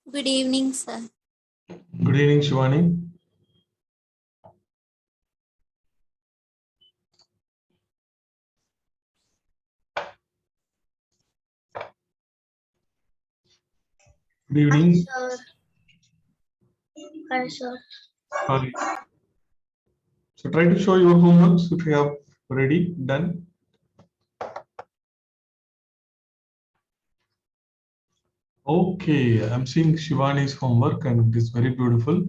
Good evening, sir. Good evening, Shivani. Good evening. Sir. Hi, sir. Sorry. So try to show your homeworks if you have already done. Okay, I'm seeing Shivani's homework and it is very beautiful.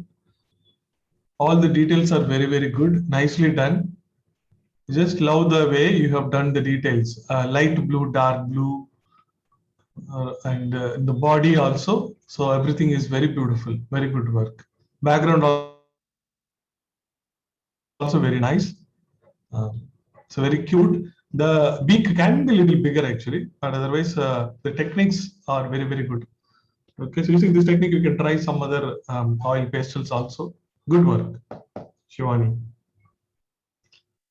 All the details are very, very good. Nicely done. Just love the way you have done the details. Light blue, dark blue, and the body also. So everything is very beautiful. Very good work. Background also very nice. So very cute. The beak can be a little bigger actually, but otherwise the techniques are very, very good. Okay, so using this technique, you can try some other oil pastels also. Good work, Shivani.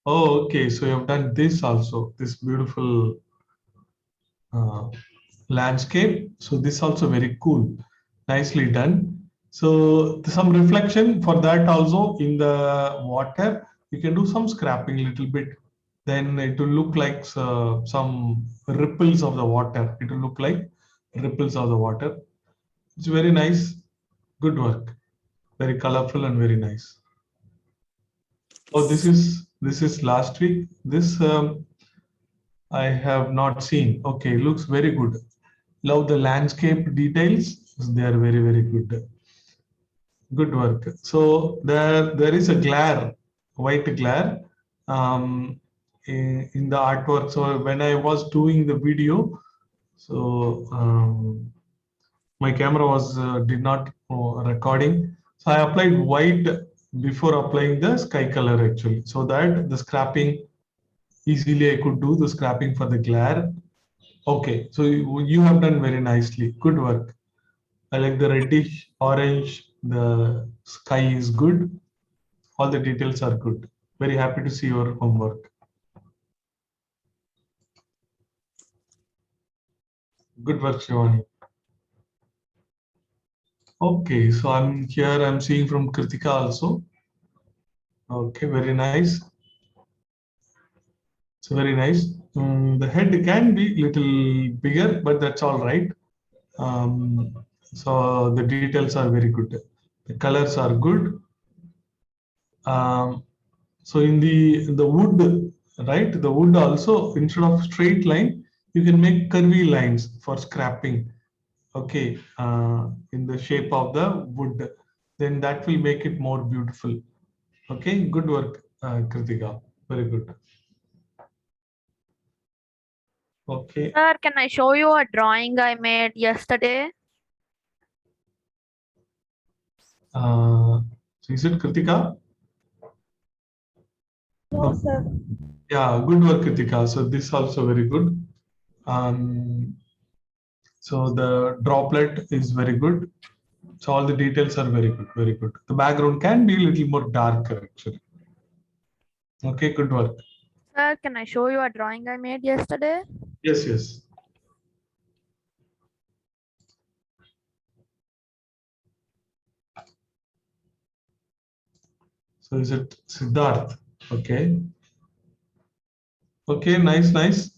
Oh, okay, so you have done this also, this beautiful uh, landscape. So this also very cool, nicely done. So some reflection for that also in the water. You can do some scrapping a little bit. Then it will look like some ripples of the water. It will look like ripples of the water. It's very nice. Good work. Very colorful and very nice. Oh, this is last week. This I have not seen. Okay, looks very good. Love the landscape details. They are very, very good. Good work. So there is a glare, white glare, in the artwork. So when I was doing the video, so my camera was did not recording. So I applied white before applying the sky color actually, so that the scrapping easily I could do the scrapping for the glare. Okay, so you have done very nicely. Good work. I like the reddish orange. The sky is good. All the details are good. Very happy to see your homework. Good work, Shivani. Okay, so I'm here. I'm seeing from Kritika also. Okay, very nice. So very nice. The head can be little bigger, but that's all right. So the details are very good. The colors are good. Um, so in the wood, right? The wood also instead of straight line, you can make curvy lines for scrapping. Okay, in the shape of the wood, then that will make it more beautiful. Okay, good work, Kritika. Very good. Okay. Sir, can I show you a drawing I made yesterday? So is it Kritika? No, sir. Yeah, good work, Kritika. So this also very good. Um, so the droplet is very good. So all the details are very good, very good. The background can be a little more darker actually. Okay, good work. Sir, can I show you a drawing I made yesterday? Yes, yes. So is it Siddharth? Okay. Okay, nice, nice.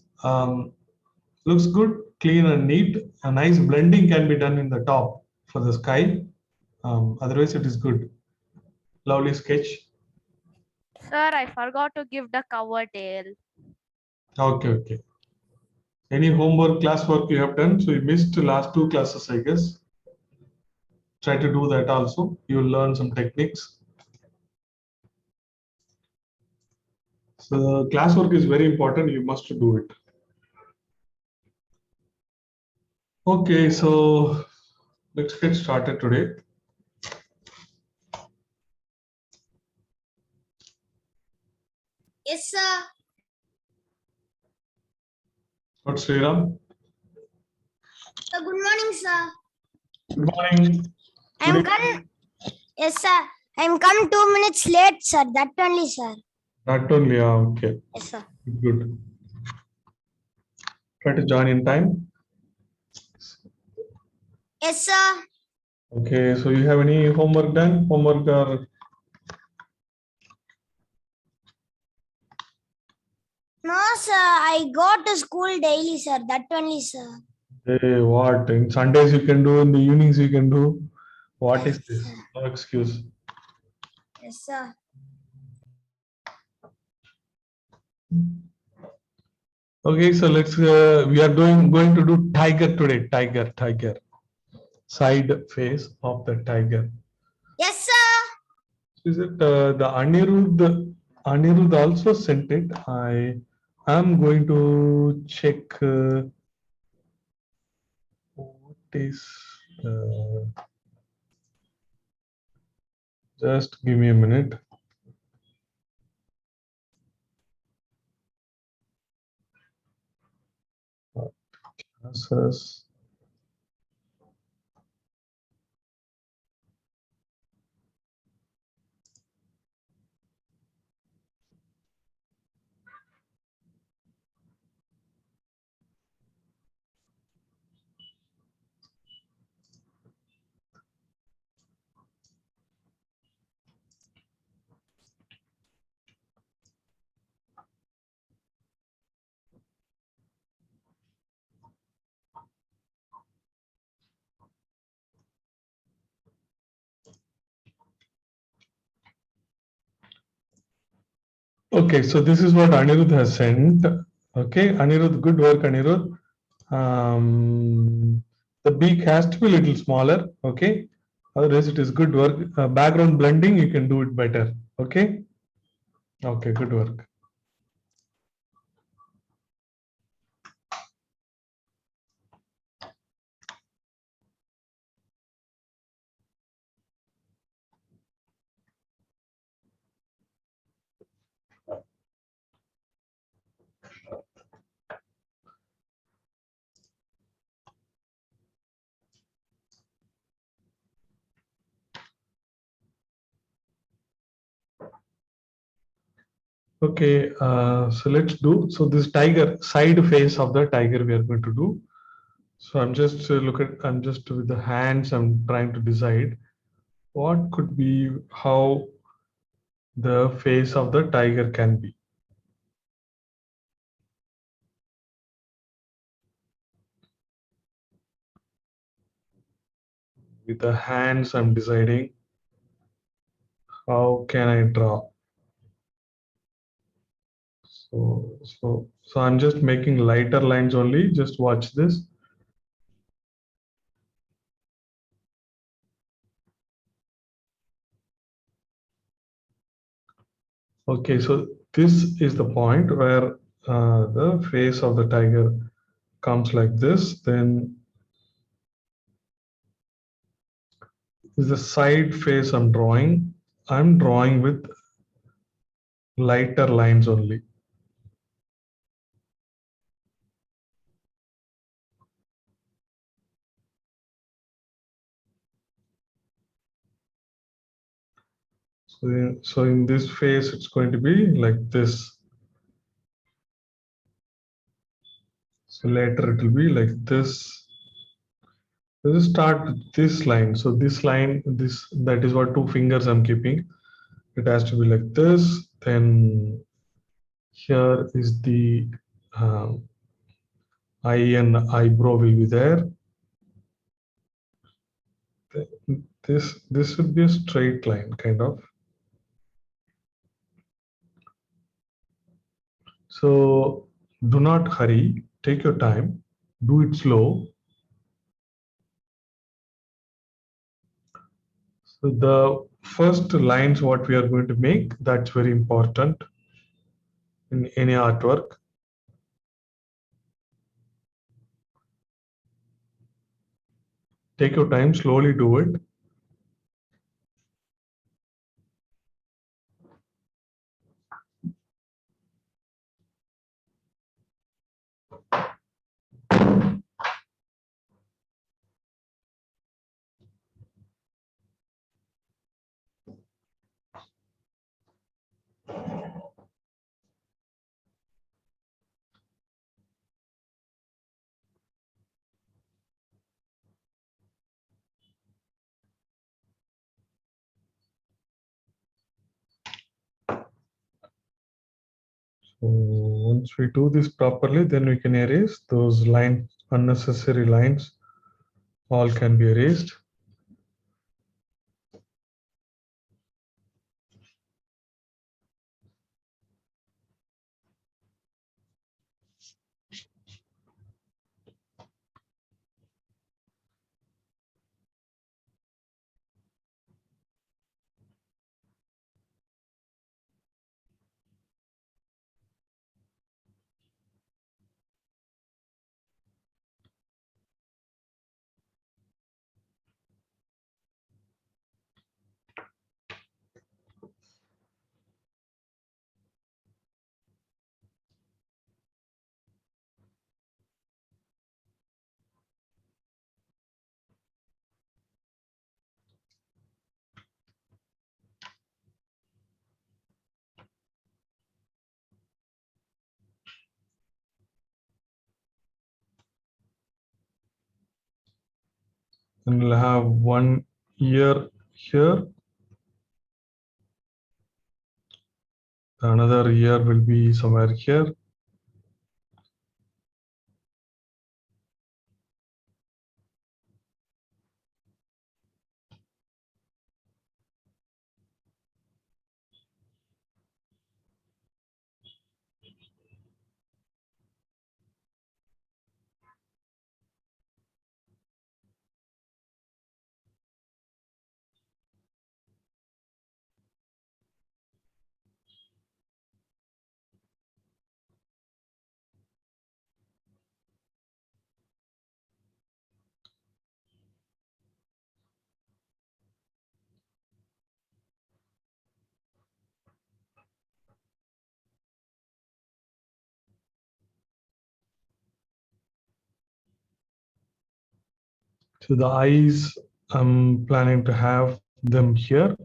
Looks good, clean and neat. A nice blending can be done in the top for the sky. Otherwise, it is good. Lovely sketch. Sir, I forgot to give the cover tail. Okay, okay. Any homework, classwork you have done? So you missed the last two classes, I guess. Try to do that also. You'll learn some techniques. So classwork is very important. You must do it. Okay, so let's get started today. Yes, sir. What's Sriram? Good morning, sir. Good morning. I'm come. Yes, sir. I'm come 2 minutes late, sir. That only, sir. That only, yeah, okay. Yes, sir. Good. Try to join in time. Yes, sir. Okay, so you have any homework done? Homework or No, sir. I go to school daily, sir. That only, sir. what? In Sundays you can do, in the evenings you can do. What is Yes, this? sir. No excuse. Yes, sir. Okay, so let's we are going to do tiger today. Tiger. Side face of the tiger. Yes, sir. Is it the Anirudh? Anirudh also sent it. I am going to check what is. Just give me a minute. Classes. Okay, so this is what Anirudh has sent. Okay, Anirudh, good work, Anirudh. The beak has to be a little smaller. Okay, otherwise it is good work. Background blending, you can do it better. Okay, okay, good work. Okay, so let's do. So this tiger, side face of the tiger, we are going to do. So I'm just I'm just with the hands. I'm trying to decide what could be how the face of the tiger can be. With the hands, I'm deciding how can I draw. So I'm just making lighter lines only. Just watch this. Okay, so this is the point where the face of the tiger comes like this. Then is the side face I'm drawing. I'm drawing with lighter lines only. So in this face, it's going to be like this. So later it will be like this. Let's start with this line. So this line, that is what 2 fingers I'm keeping. It has to be like this. Then here is the eye and eyebrow will be there. This would be a straight line, kind of. So do not hurry. Take your time. Do it slow. So the first lines what we are going to make, that's very important in any artwork. Take your time, slowly do it. So once we do this properly, then we can erase those lines, unnecessary lines, all can be erased. And we'll have one ear here. Another ear will be somewhere here. So the eyes, I'm planning to have them here.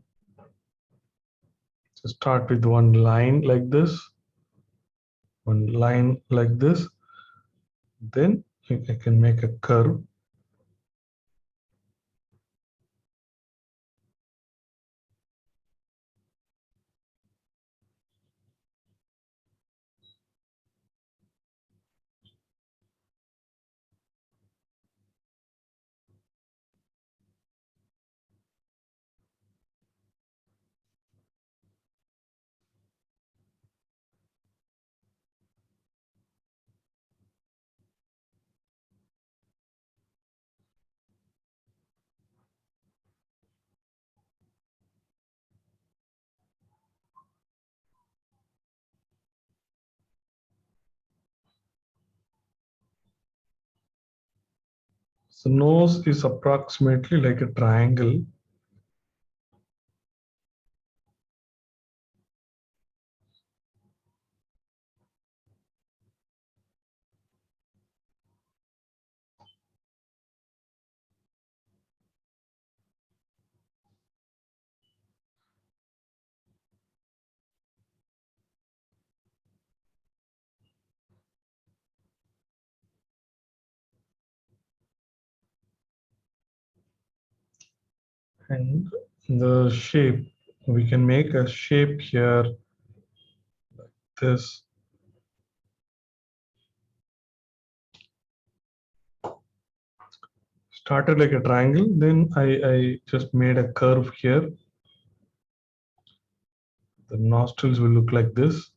So start with one line like this, one line like this. Then I can make a curve. So nose is approximately like a triangle. And the shape, we can make a shape here like this. Started like a triangle, then I just made a curve here. The nostrils will look like this.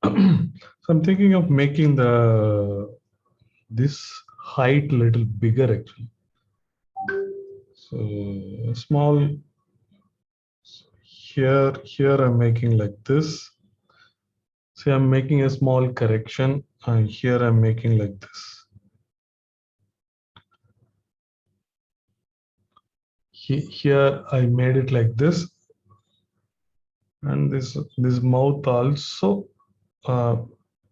So I'm thinking of making this height a little bigger actually. So small here I'm making like this. See, I'm making a small correction, and here I'm making like this. Here I made it like this, and this mouth also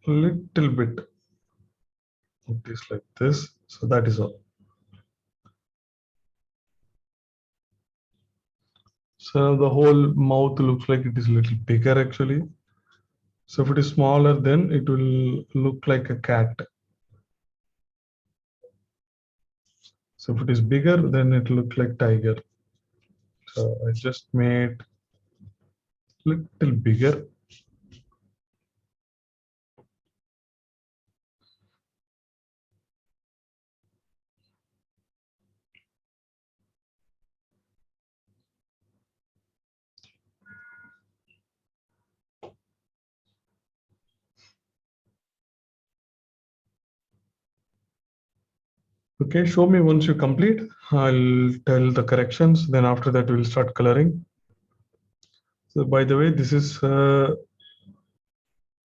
little bit of this like this. So that is all. So the whole mouth looks like it is a little bigger actually. So if it is smaller, then it will look like a cat. So if it is bigger, then it looks like tiger. So I just made little bigger. Okay, show me once you complete. I'll tell the corrections. Then after that, we'll start coloring. So by the way, this is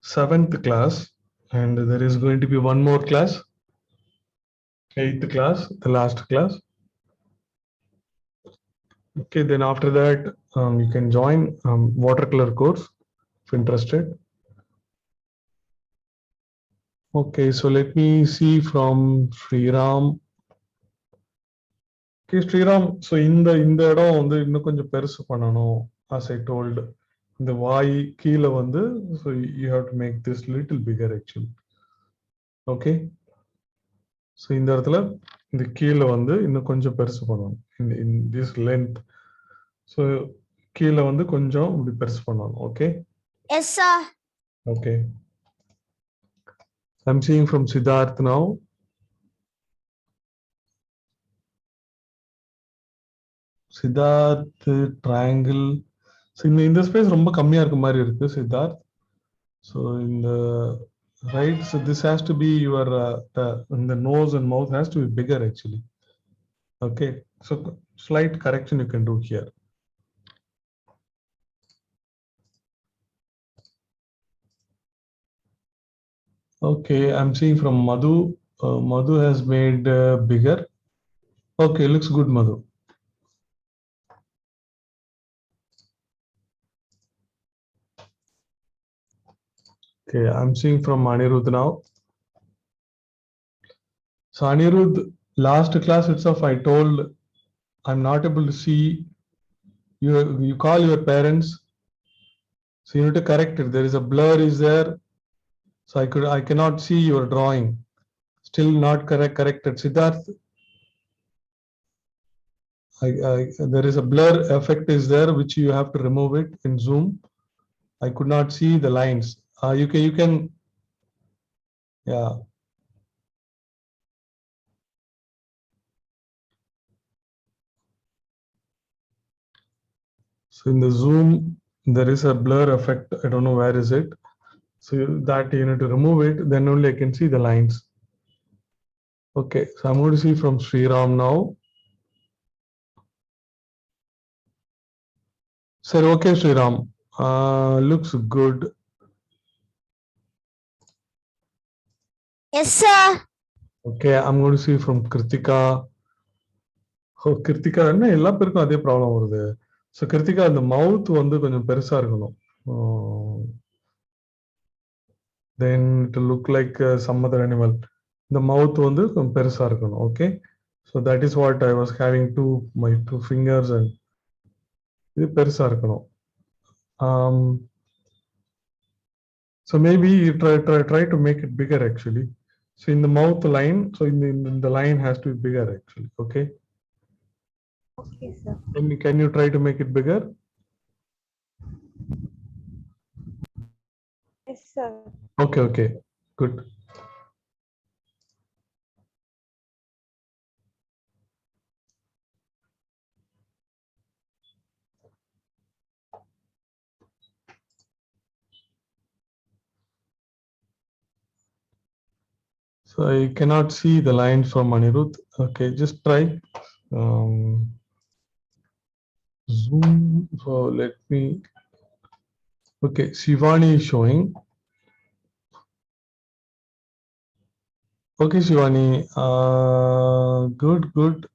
7th class, and there is going to be one more class, 8th class, the last class. Okay, then after that, you can join watercolor course if interested. Okay, so let me see from Sriram. Okay, Sriram, so இந்த இடம் வந்து இன்னும் கொஞ்சம் பெருசு பண்ணணும். As I told, இந்த வாய் கீழே வந்து, so you have to make this little bigger actually. Okay, so இந்த இடத்துல இந்த கீழே வந்து இன்னும் கொஞ்சம் பெருசு பண்ணணும். In this length, so கீழே வந்து கொஞ்சம் இப்படி பெருசு பண்ணணும். Okay. Yes, sir. Okay. I'm seeing from Siddharth now. Siddharth triangle. So in the space ரொம்ப கம்மியா இருக்க மாதிரி இருக்கு Siddharth. So in the right, so this has to be your the nose and mouth has to be bigger actually. Okay, so slight correction you can do here. Okay, I'm seeing from Madhu. Madhu has made bigger. Okay, looks good, Madhu. Okay, I'm seeing from Anirudh now. So Anirudh, last class itself, I told I'm not able to see you. You call your parents, so you need to correct it. There is a blur is there, so I cannot see your drawing. Still not corrected. Siddharth, there is a blur effect is there which you have to remove it in Zoom. I could not see the lines. You can, yeah. So in the Zoom, there is a blur effect. I don't know where is it. So that you need to remove it. Then only I can see the lines. Okay, so I'm going to see from Sriram now. Sir, okay, Sriram. Looks good. Yes, sir. Okay, I'm going to see from Kritika. Oh, Kritika, என்ன எல்லா பேருக்கும் அதே problem வருது. So Kritika, அந்த மவுத் வந்து கொஞ்சம் பெருசா இருக்கணும். Then to look like some other animal. The mouth வந்து கொஞ்சம் பெருசா இருக்கணும். Okay, so that is what I was having my two fingers and இது பெருசா இருக்கணும். So maybe you try to make it bigger actually. So in the mouth line, so in the line has to be bigger actually. Okay. Okay, sir. Can you try to make it bigger? Yes, sir. Okay, good. So I cannot see the lines from Anirudh. Okay, just try. Zoom. So let me. Okay, Shivani is showing. Okay, Shivani. Good, good.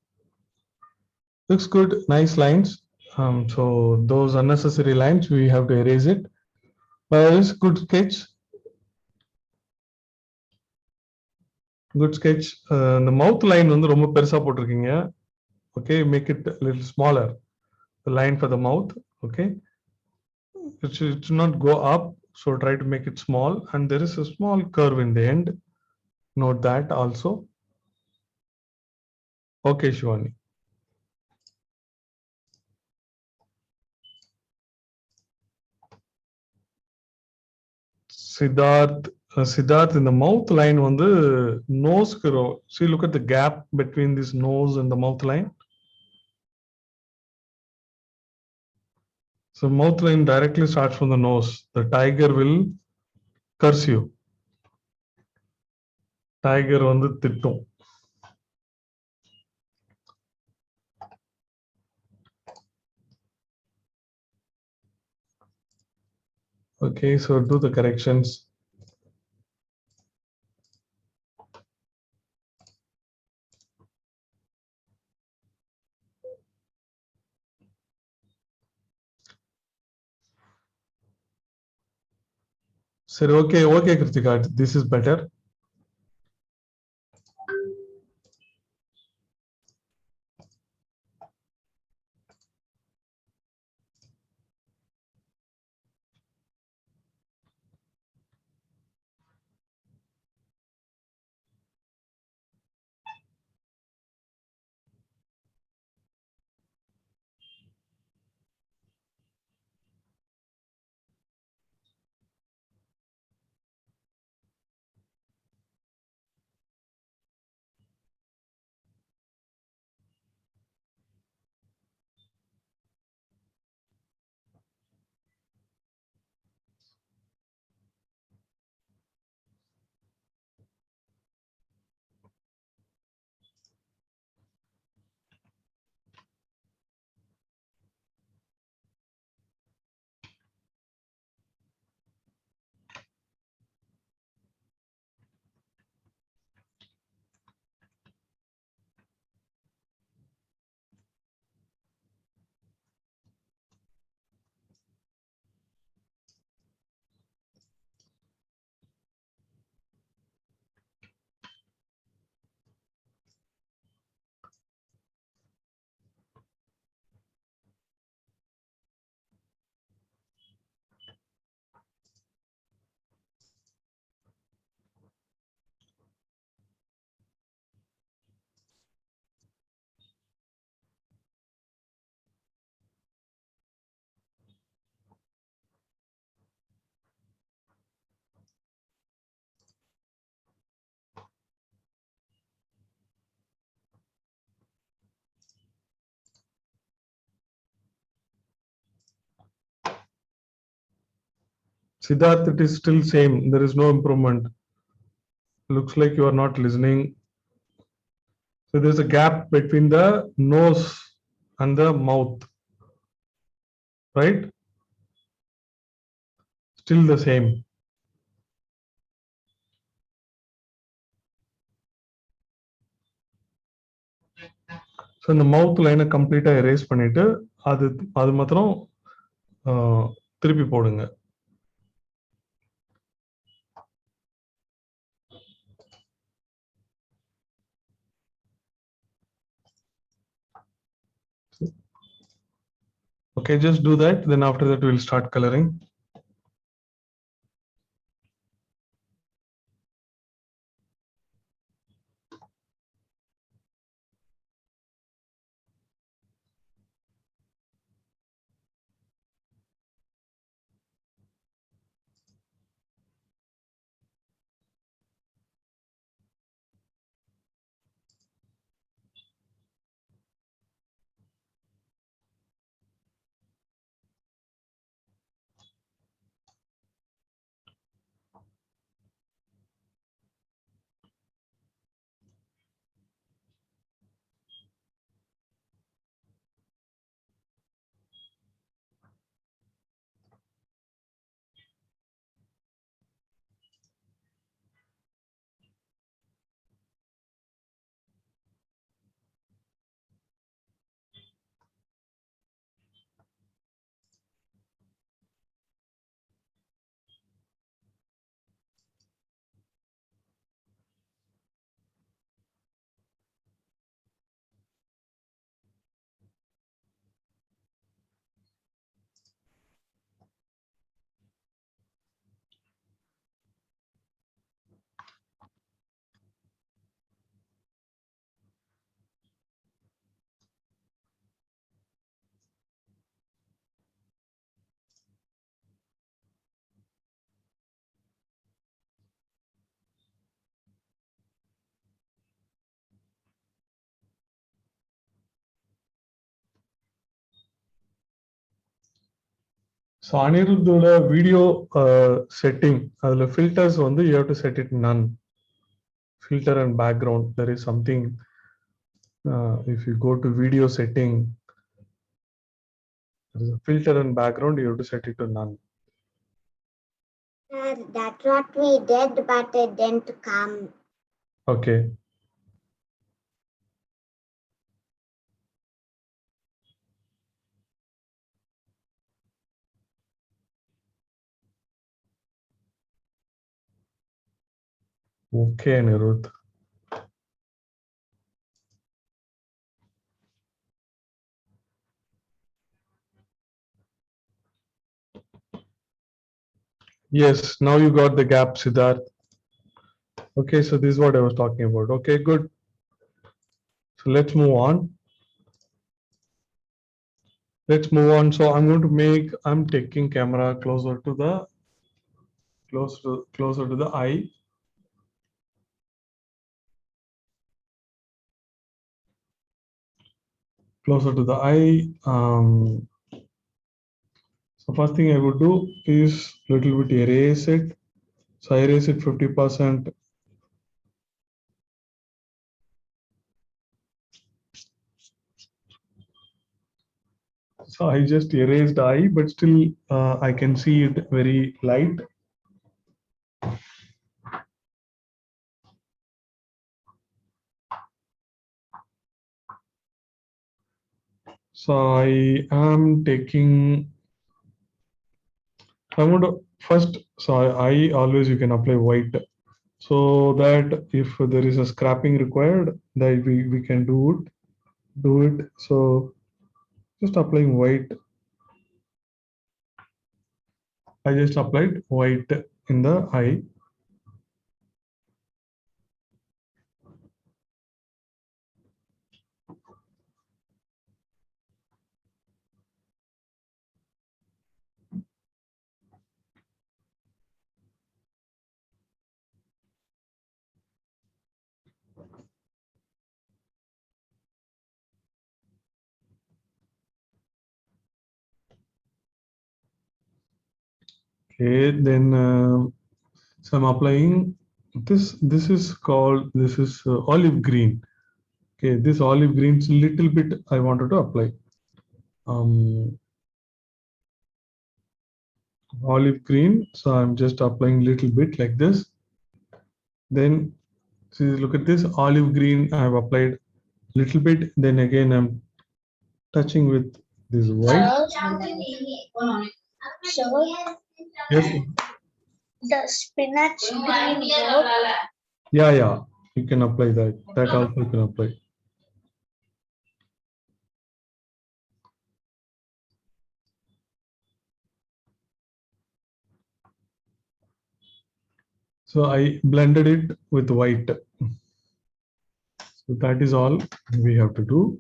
Looks good. Nice lines. So those unnecessary lines, we have to erase it. But it's good sketch. Good sketch. The mouth line வந்து ரொம்ப பெருசா போட்டிருக்கீங்க. Okay, make it a little smaller. The line for the mouth. Okay. It should not go up. So try to make it small. And there is a small curve in the end. Note that also. Okay, Shivani. Siddharth in the mouth line on the nose. See, look at the gap between this nose and the mouth line. So mouth line directly starts from the nose. The tiger will curse you. Tiger on the திட்டும். Okay, so do the corrections. Sir, okay, Kritika, this is better. Siddharth, it is still same. There is no improvement. Looks like you are not listening. So there's a gap between the nose and the mouth, right? Still the same. So இந்த மவுத் லைனை கம்ப்ளீட்டா erase பண்ணிட்டு அது மாத்திரம் திருப்பி போடுங்க. Okay, just do that. Then after that, we'll start coloring. So Aniruddhoda video setting, the filters on you have to set it none. Filter and background, there is something. If you go to video setting, there is a filter and background, you have to set it to none. That's what we did, but it didn't come. Okay. Okay, Anirudh. Yes, now you got the gap, Siddharth. Okay, so this is what I was talking about. Okay, good. So let's move on. Let's move on. So I'm taking camera closer to the eye. Closer to the eye. So first thing I would do is little bit erase it. So I erase it 50%. So I just erased eye, but still I can see it very light. So I am taking, I'm going to first, so I always you can apply white, so that if there is a scrapping required, that we can do it. So just applying white. I just applied white in the eye. Okay, then so I'm applying this. This is olive green. Okay, this olive green is little bit I wanted to apply. Olive green. So I'm just applying little bit like this. Then see, look at this olive green. I have applied little bit. Then again I'm touching with this white. Yes. The spinach green work. Yeah. You can apply that. That also you can apply. So I blended it with white. So that is all we have to do.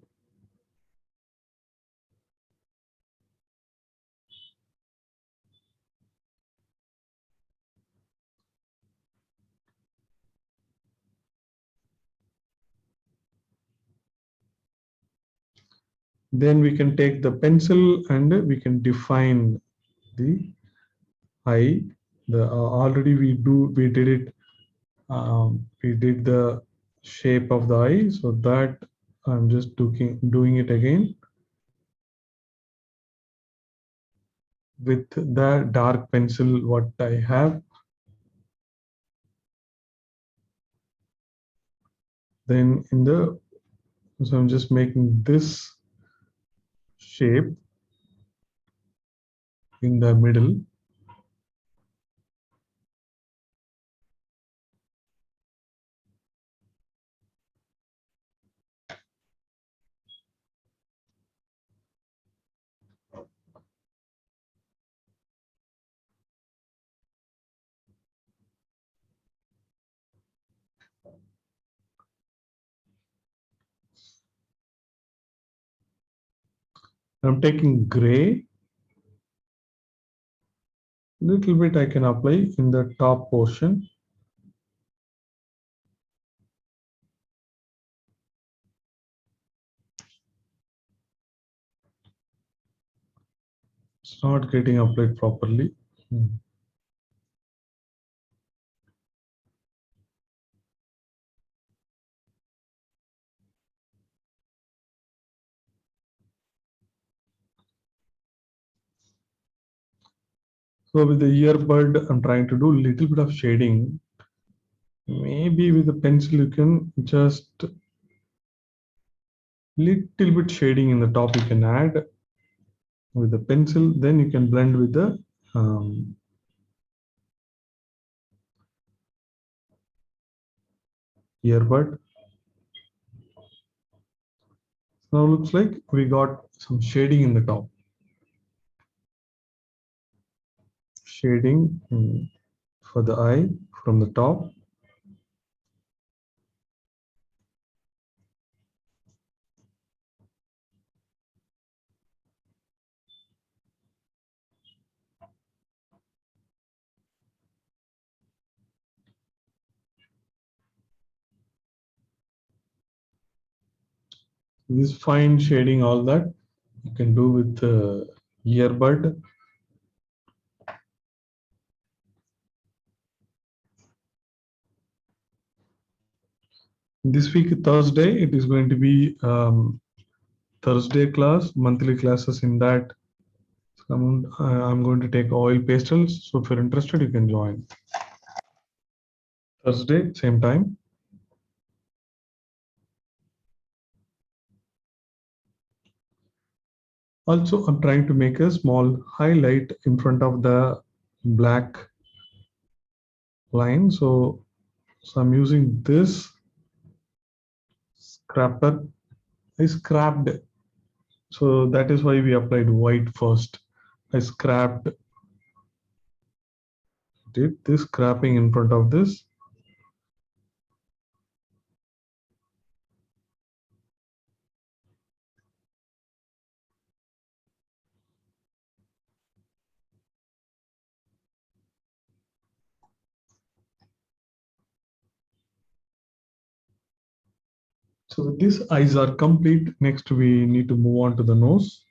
Then we can take the pencil and we can define the eye. The already we did it. We did the shape of the eye, so that I'm just doing it again with the dark pencil what I have. Then so I'm just making this shape in the middle. I'm taking gray. Little bit I can apply in the top portion. It's not getting applied properly. So with the earbud, I'm trying to do a little bit of shading. Maybe with the pencil, you can just little bit shading in the top you can add with the pencil. Then you can blend with the earbud. Now looks like we got some shading in the top. Shading for the eye from the top. This fine shading, all that you can do with the earbud. This week, Thursday, it is going to be Thursday class, monthly classes in that. I'm going to take oil pastels. So if you're interested, you can join. Thursday, same time. Also, I'm trying to make a small highlight in front of the black line. So I'm using this scraper. I scrapped. So that is why we applied white first. I scrapped, did this scrapping in front of this. So these eyes are complete. Next, we need to move on to the nose.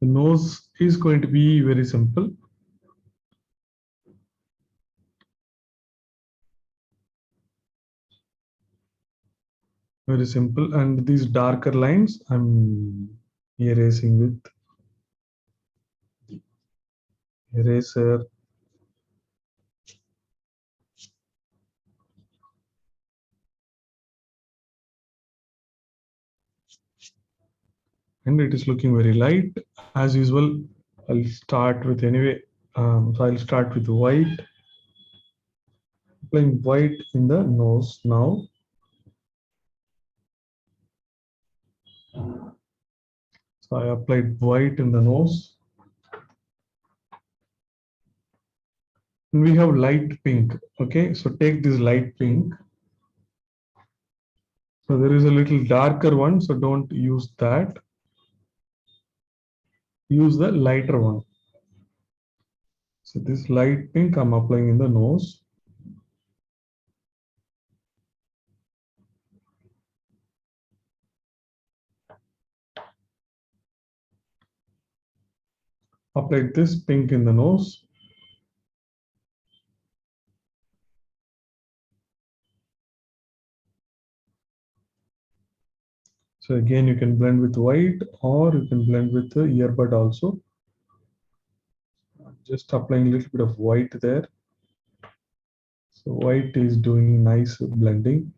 The nose is going to be very simple. Very simple. And these darker lines, I'm erasing with eraser. And it is looking very light. As usual, I'll start with anyway. So I'll start with white. Applying white in the nose now. So I applied white in the nose. And we have light pink. Okay, so take this light pink. So there is a little darker one, so don't use that. Use the lighter one. So this light pink I'm applying in the nose. Applied this pink in the nose. So again, you can blend with white or you can blend with the earbud also. just applying a little bit of white there. So white is doing nice blending.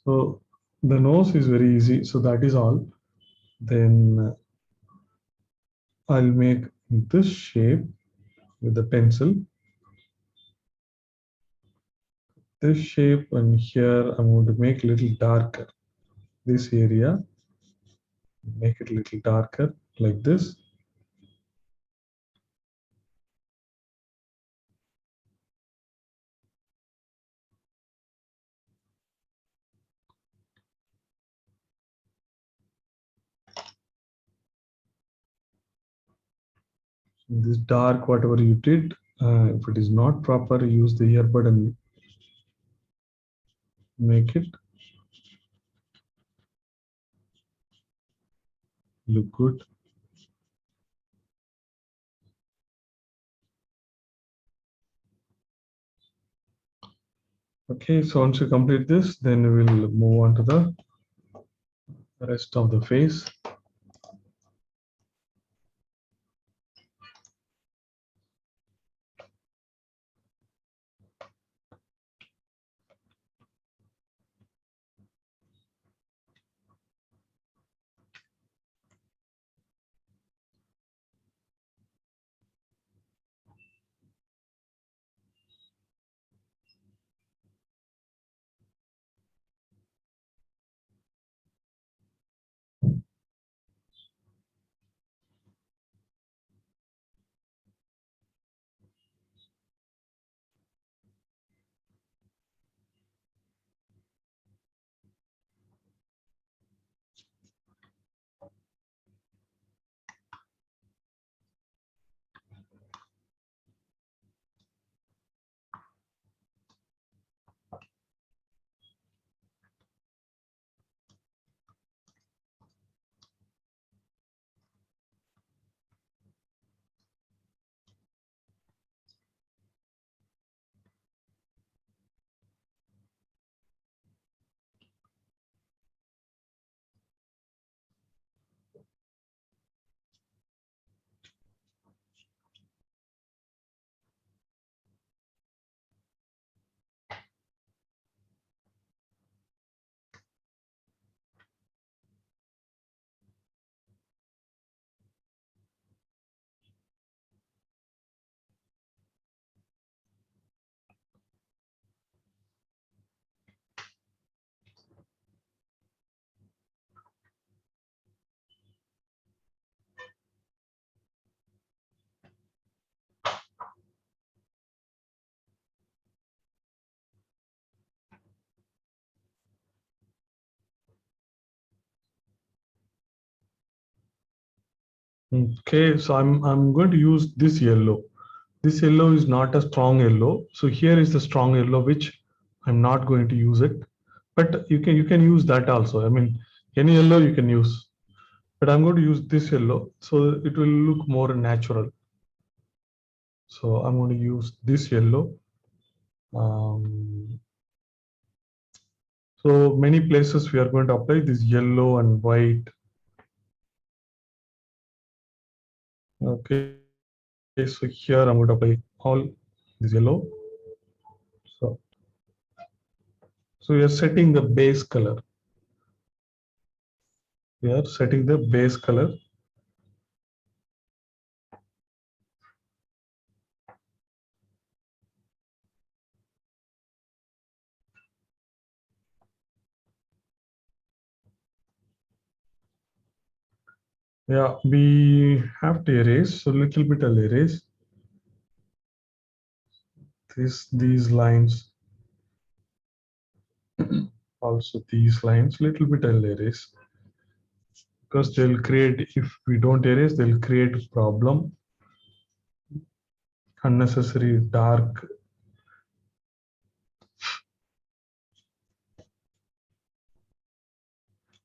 So the nose is very easy. So that is all. Then I'll make this shape with the pencil. This shape, and here I'm going to make a little darker. This area, make it a little darker like this. This dark, whatever you did, if it is not proper, use the earbud and make it look good. Okay, so once you complete this, then we will move on to the rest of the face. Okay, so I'm going to use this yellow. This yellow is not a strong yellow. So here is the strong yellow, which I'm not going to use it. But you can use that also. I mean, any yellow you can use. But I'm going to use this yellow, so it will look more natural. So I'm going to use this yellow. So many places we are going to apply this yellow and white. Okay, so here I'm going to apply all this yellow. So we are setting the base color. We are setting the base color. Yeah, we have to erase. So little bit I'll erase these lines. Also these lines, little bit I'll erase, because they'll create, if we don't erase, they'll create a problem. Unnecessary dark.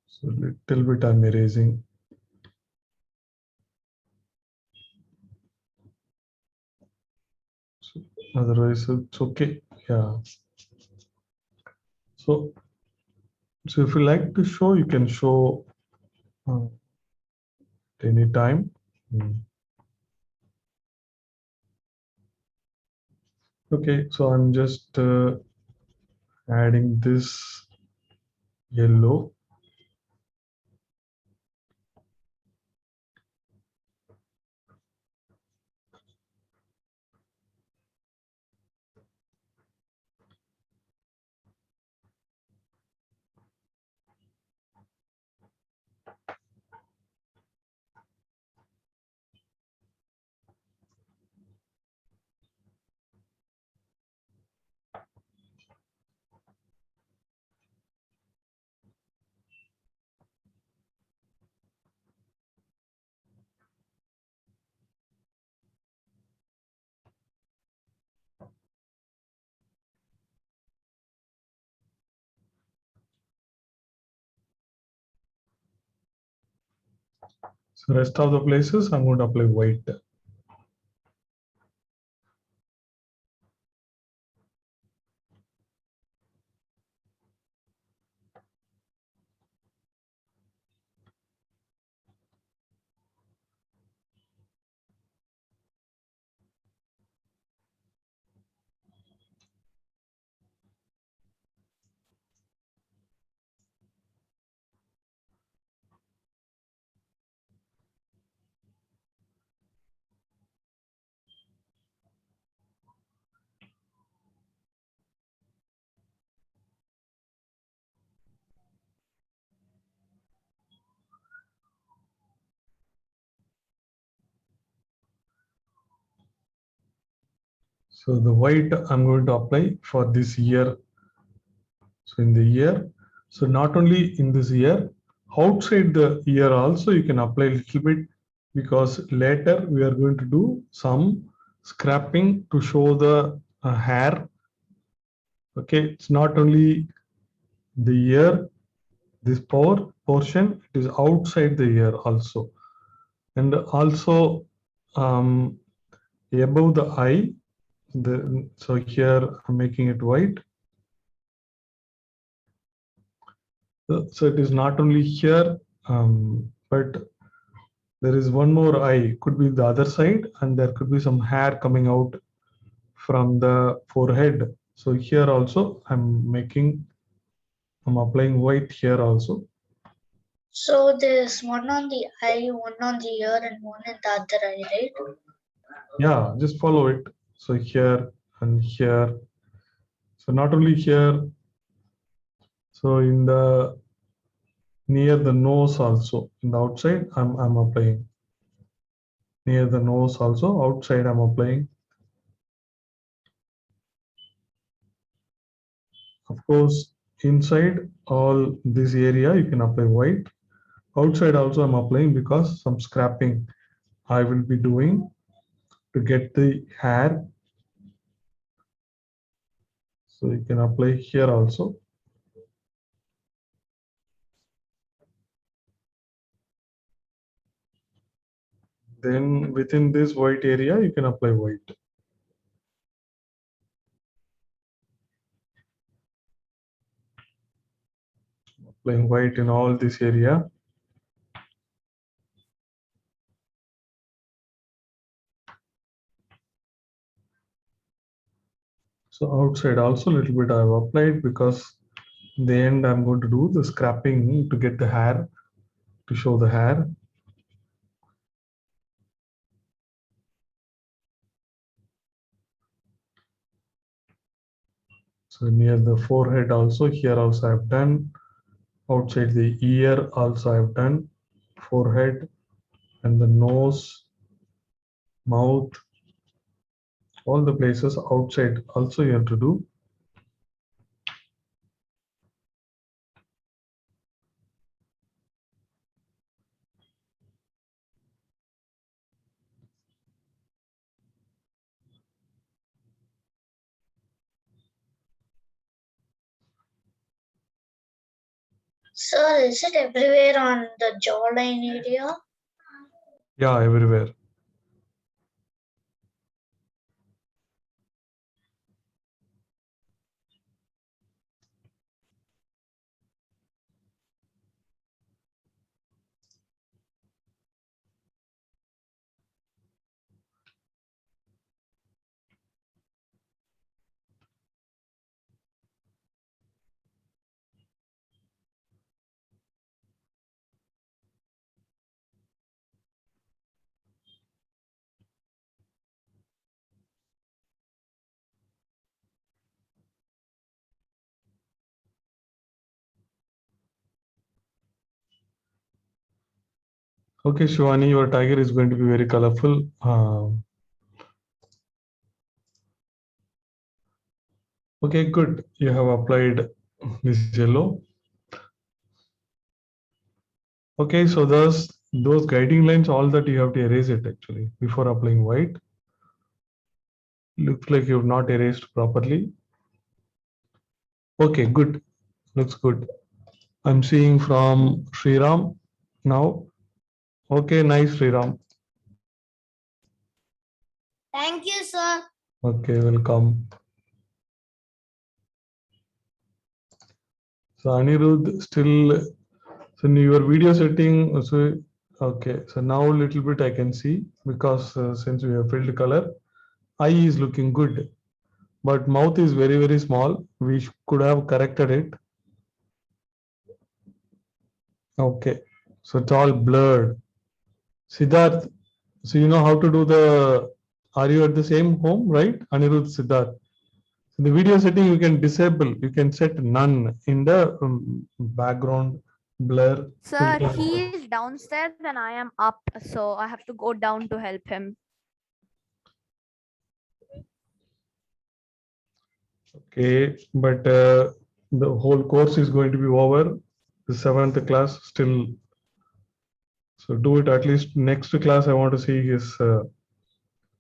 So little bit I'm erasing. So otherwise it's okay. Yeah. So if you like to show, you can show any time. Okay, so I'm just adding this yellow. So rest of the places, I'm going to apply white. So the white I'm going to apply for this year. So in the year, so not only in this year, outside the year also you can apply a little bit, because later we are going to do some scrapping to show the hair. Okay, it's not only the year, this portion, it is outside the year also. And also above the eye, so here I'm making it white. So it is not only here, but there is one more eye, could be the other side, and there could be some hair coming out from the forehead. So here also I'm applying white here also. So there's one on the eye, one on the ear, and one in the other eye, right? Yeah, just follow it. So here and here. So not only here, so in the near the nose also, in the outside, I'm applying. Near the nose also, outside I'm applying. Of course, inside all this area, you can apply white. Outside also I'm applying because some scrapping I will be doing to get the hair. So you can apply here also. Then within this white area, you can apply white. Applying white in all this area. So outside also a little bit I've applied, because in the end I'm going to do the scrapping to get the hair, to show the hair. So near the forehead also, here also I've done. Outside the ear also I've done. Forehead and the nose, mouth, all the places outside also you have to do. Sir, is it everywhere on the jawline area? Yeah, everywhere. Okay, Shivani, your tiger is going to be very colorful. Okay, good. You have applied this yellow. Okay, so those guiding lines, all that you have to erase it actually before applying white. Looks like you've not erased properly. Okay, good. Looks good. I'm seeing from Sriram now. Okay, nice, Sriram. Thank you, sir. Okay, welcome. So Anirudh, still, so in your video setting, so okay, so now a little bit I can see because since we have filled color, eye is looking good, but mouth is very, very small. We could have corrected it. Okay, so it's all blurred. Siddharth, so you know how to do the, are you at the same home, right? Anirudh, Siddharth. So the video setting you can disable, you can set none in the background blur. Sir, he is downstairs and I am up, so I have to go down to help him. Okay, but the whole course is going to be over. The 7th class still. So do it at least next class. I want to see his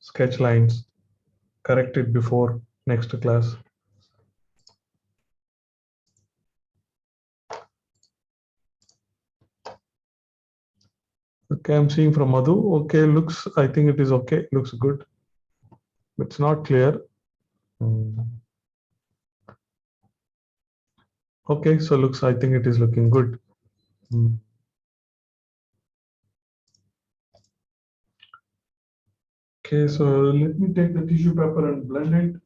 sketch lines. Correct it before next class. Okay, I'm seeing from Madhu. Okay, looks, I think it is okay. Looks good. It's not clear. Okay, so looks, I think it is looking good. Okay, so let me take the tissue paper and blend it.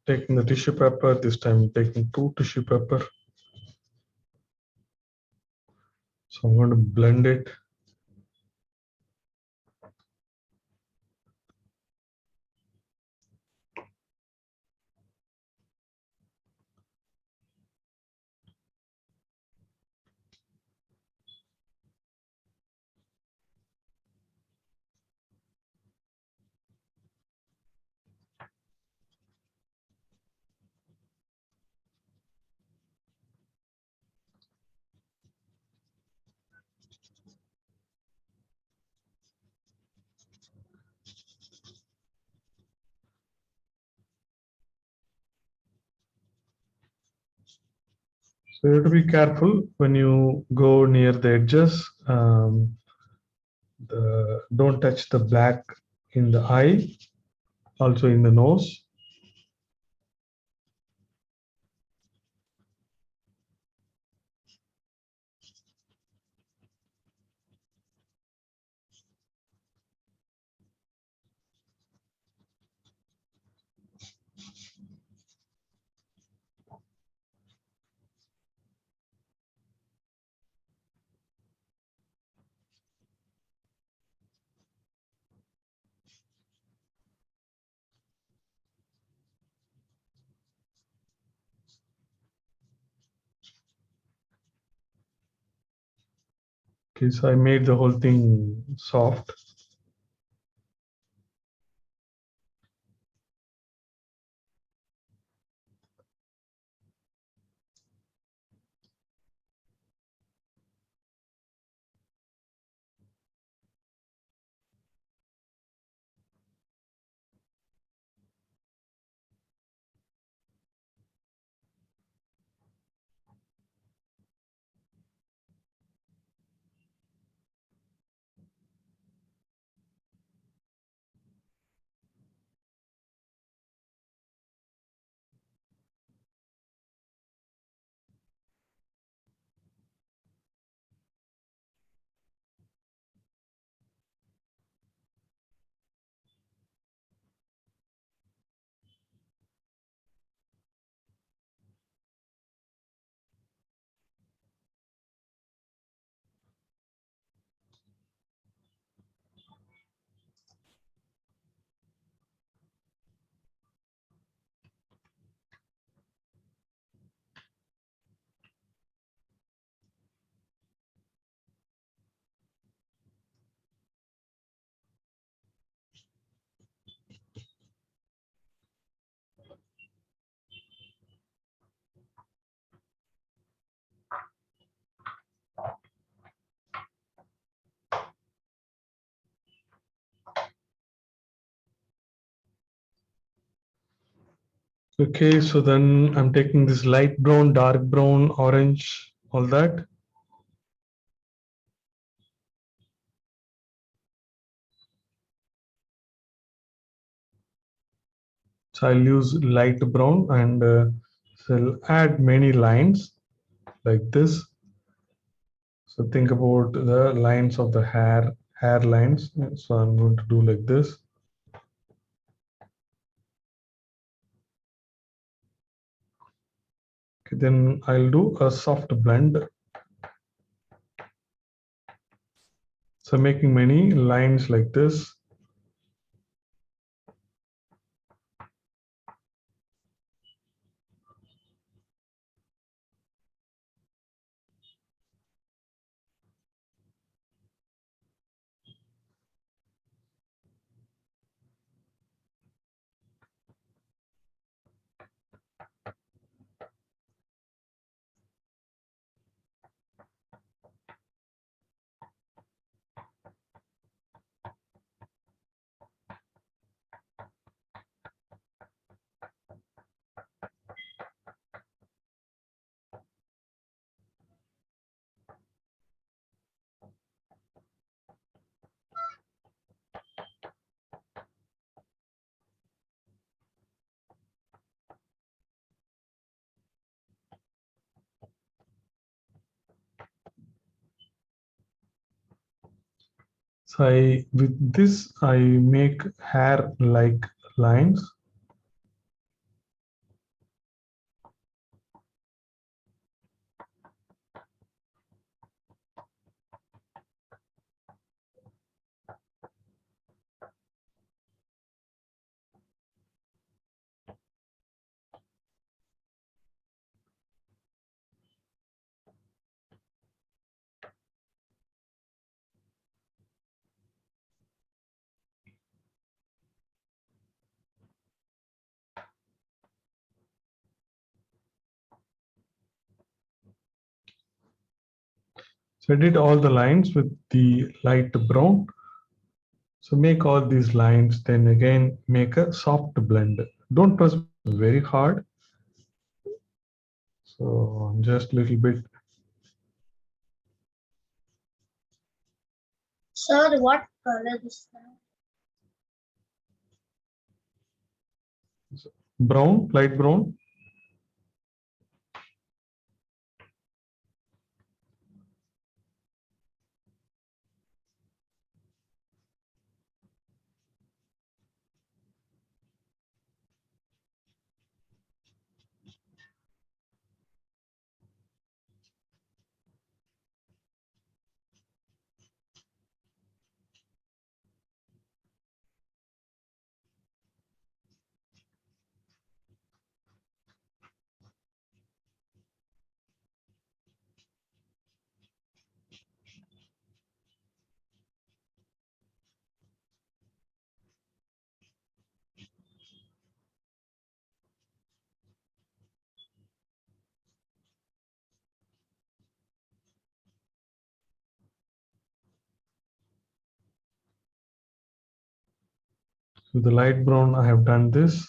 Taking the tissue paper, this time taking 2 tissue paper. So I'm going to blend it. So you have to be careful when you go near the edges. Don't touch the black in the eye, also in the nose. Okay, so I made the whole thing soft. Okay, so then I'm taking this light brown, dark brown, orange, all that. So I'll use light brown and so I'll add many lines like this. So think about the lines of the hair lines. So I'm going to do like this. Okay, then I'll do a soft blend. So making many lines like this. So with this, I make hair like lines. So I did all the lines with the light brown. So make all these lines, then again make a soft blend. Don't press very hard. So just a little bit. Sir, what color is that? Brown, light brown. With the light brown, I have done this.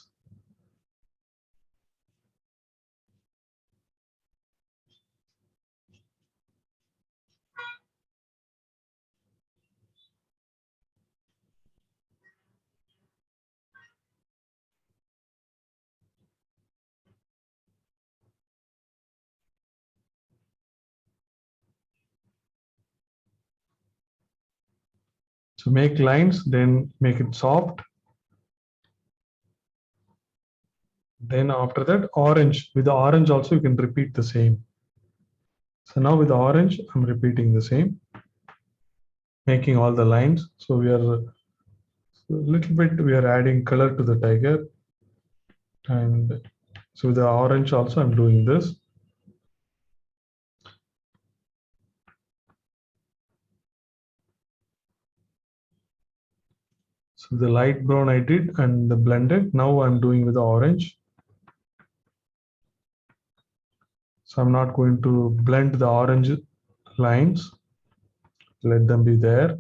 So make lines, then make it soft. Then after that, orange. With the orange also, you can repeat the same. So now with the orange, I'm repeating the same, making all the lines. So we are a little bit, we are adding color to the tiger. And so with the orange also, I'm doing this. So the light brown I did and the blended. Now I'm doing with the orange. So I'm not going to blend the orange lines. Let them be there.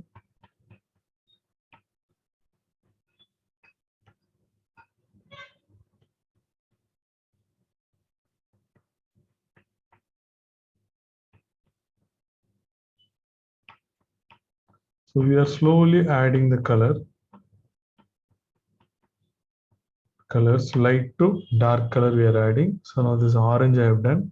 So we are slowly adding the colors, light to dark color we are adding. So now this orange I have done.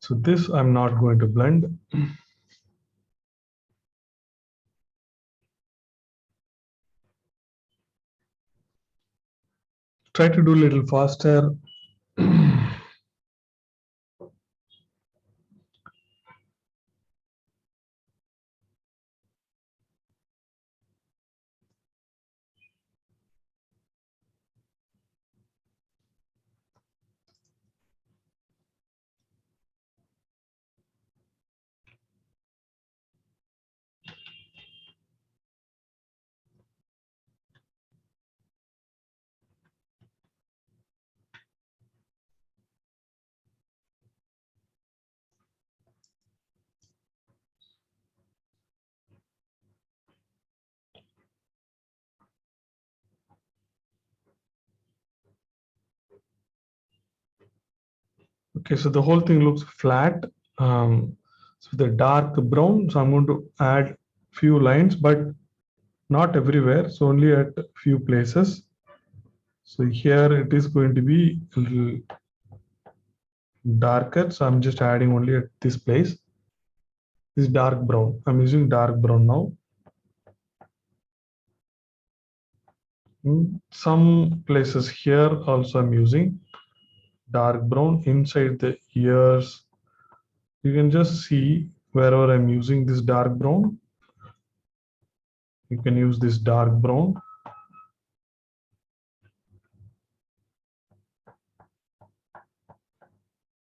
So this I'm not going to blend. Try to do a little faster. Okay, so the whole thing looks flat. So the dark brown. So I'm going to add few lines, but not everywhere. So only at few places. So here it is going to be a little darker. So I'm just adding only at this place. This dark brown. I'm using dark brown now. Some places here also I'm using dark brown inside the ears. You can just see wherever I'm using this dark brown. You can use this dark brown.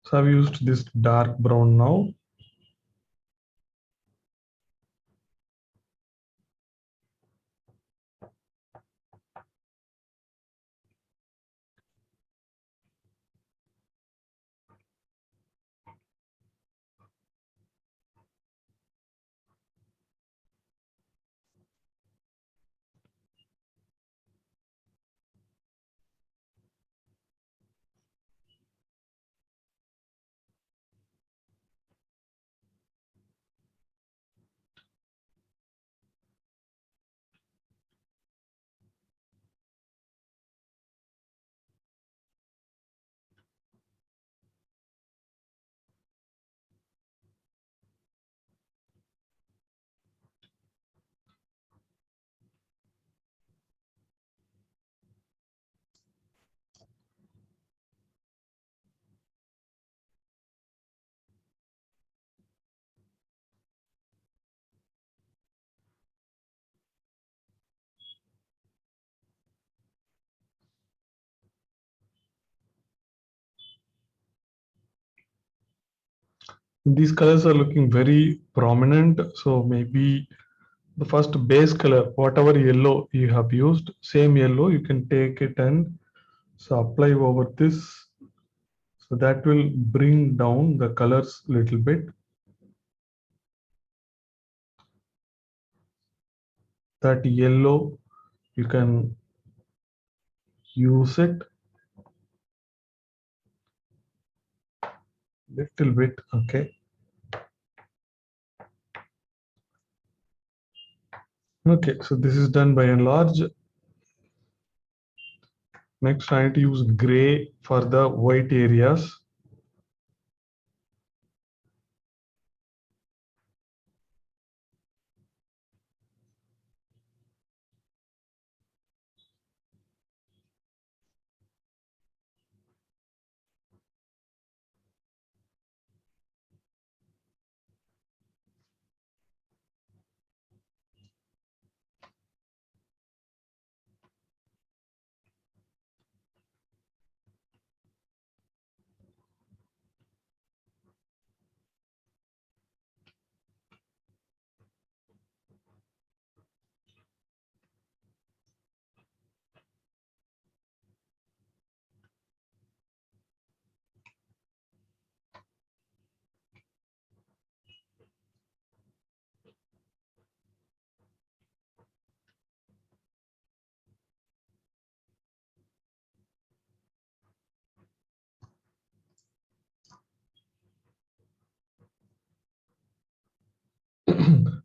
So I've used this dark brown now. These colors are looking very prominent. So maybe the first base color, whatever yellow you have used, same yellow, you can take it and so apply over this. So that will bring down the colors a little bit. That yellow, you can use it little bit. Okay. Okay, so this is done by and large. Next, I need to use gray for the white areas.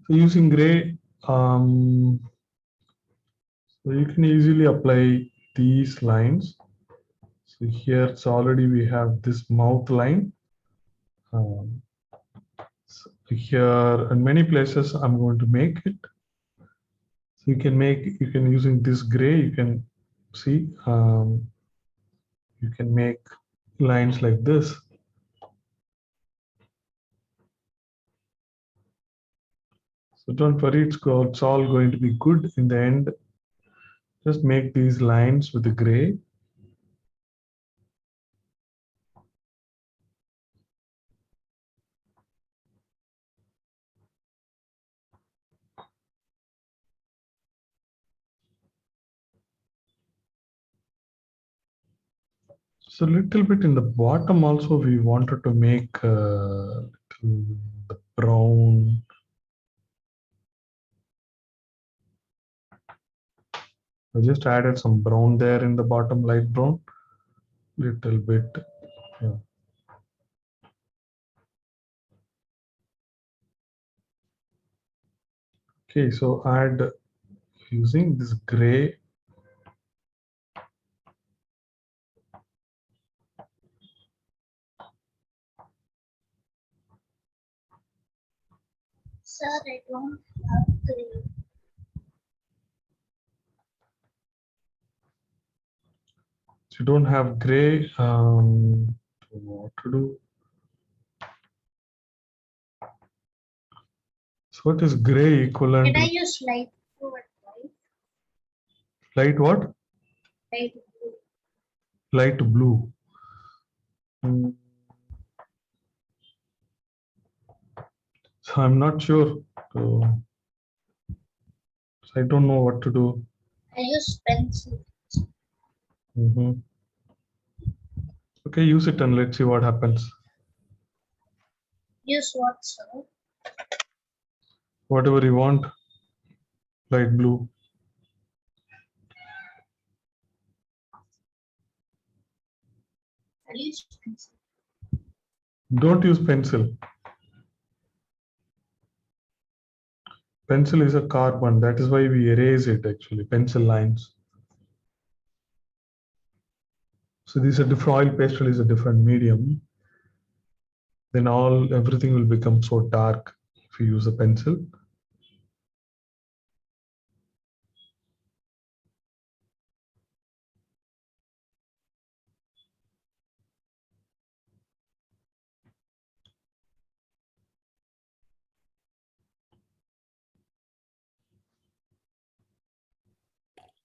So using gray, so you can easily apply these lines. So here it's already we have this mouth line. So here in many places I'm going to make it. So you can using this gray, you can see you can make lines like this. So don't worry, it's all going to be good in the end. Just make these lines with the gray. So little bit in the bottom also we wanted to make the brown. I just added some brown there in the bottom, light brown, little bit. Yeah. Okay, so add using this gray. Sir, I don't have green. So you don't have gray. What to do? So what is gray equivalent Can I to use light blue and white? light what? Light blue. Light blue. Hmm. So I'm not sure. So I don't know what to do. I use pencil. Mhm. Okay, use it and let's see what happens. Use what, sir? Whatever you want, light blue. I use pencil. Don't use pencil. Pencil is a carbon. That is why we erase it actually, pencil lines. So these are different, oil pastel is a different medium. Then everything will become so dark if you use a pencil.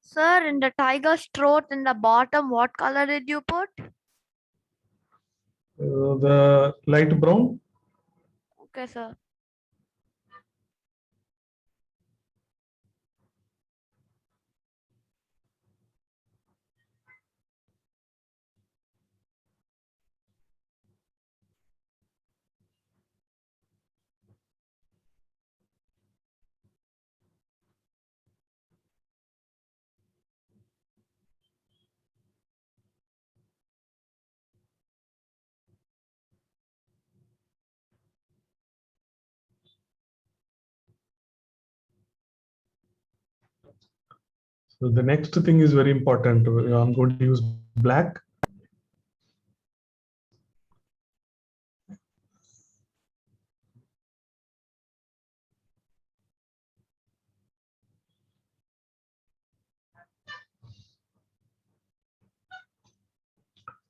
Sir, in the tiger's throat in the bottom, what color did you put? The light brown. Okay, sir. So the next thing is very important. I'm going to use black.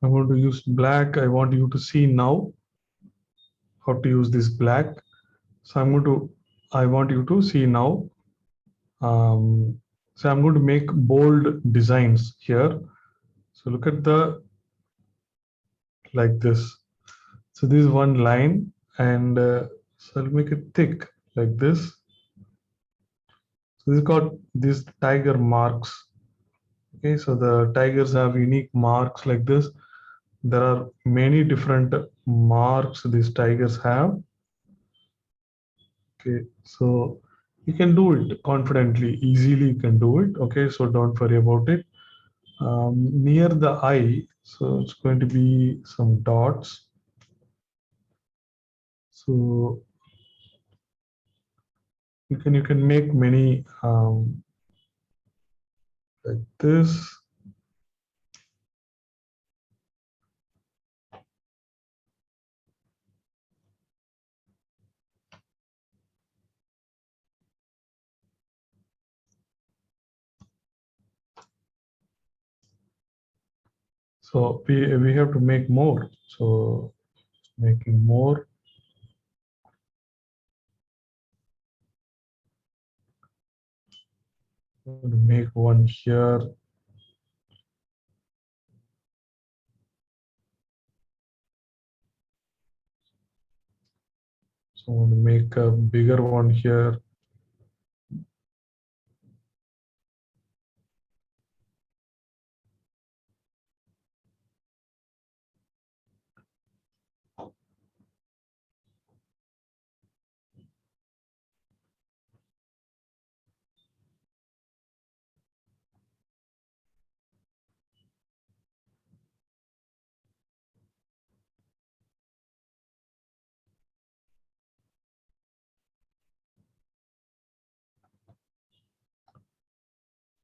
I'm going to use black. I want you to see now how to use this black. So I want you to see now. So I'm going to make bold designs here. So look at like this. So this is one line and so I'll make it thick like this. So this got these tiger marks. Okay, so the tigers have unique marks like this. There are many different marks these tigers have. Okay, so you can do it confidently, easily you can do it. Okay, so don't worry about it. Near the eye, so it's going to be some dots. So you can make many like this. So we have to make more. So making more. Make one here. So I want to make a bigger one here.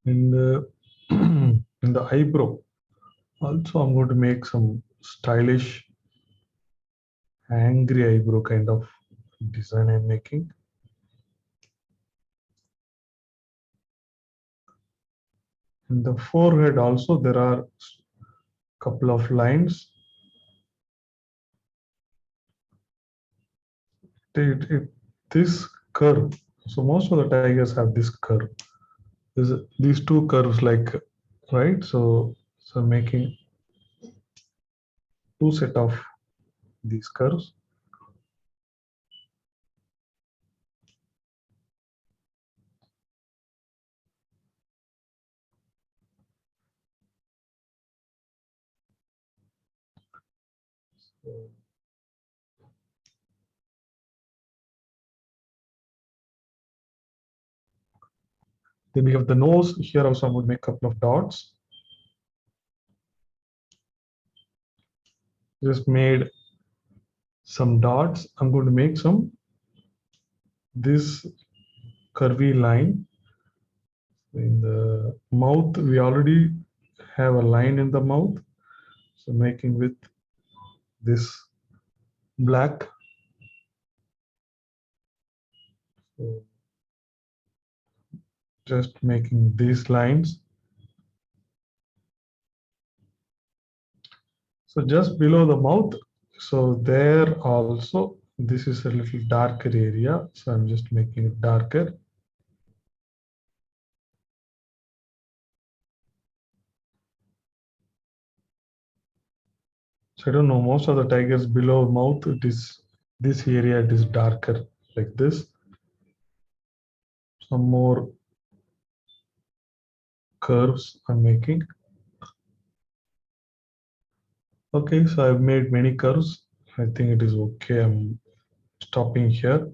In the in the eyebrow, also I'm going to make some stylish angry eyebrow kind of design I'm making. In the forehead also there are couple of lines. This curve, so most of the tigers have this curve. These two curves, like, right? So making two set of these curves. Then we have the nose. Here also I would make a couple of dots. Just made some dots. I'm going to make this curvy line. In the mouth, we already have a line in the mouth. So making with this black. So just making these lines. So just below the mouth, so there also, this is a little darker area. So I'm just making it darker. So I don't know, most of the tigers below mouth, it is this area, it is darker like this. Some more curves I'm making. Okay, so I've made many curves. I think it is okay. I'm stopping here.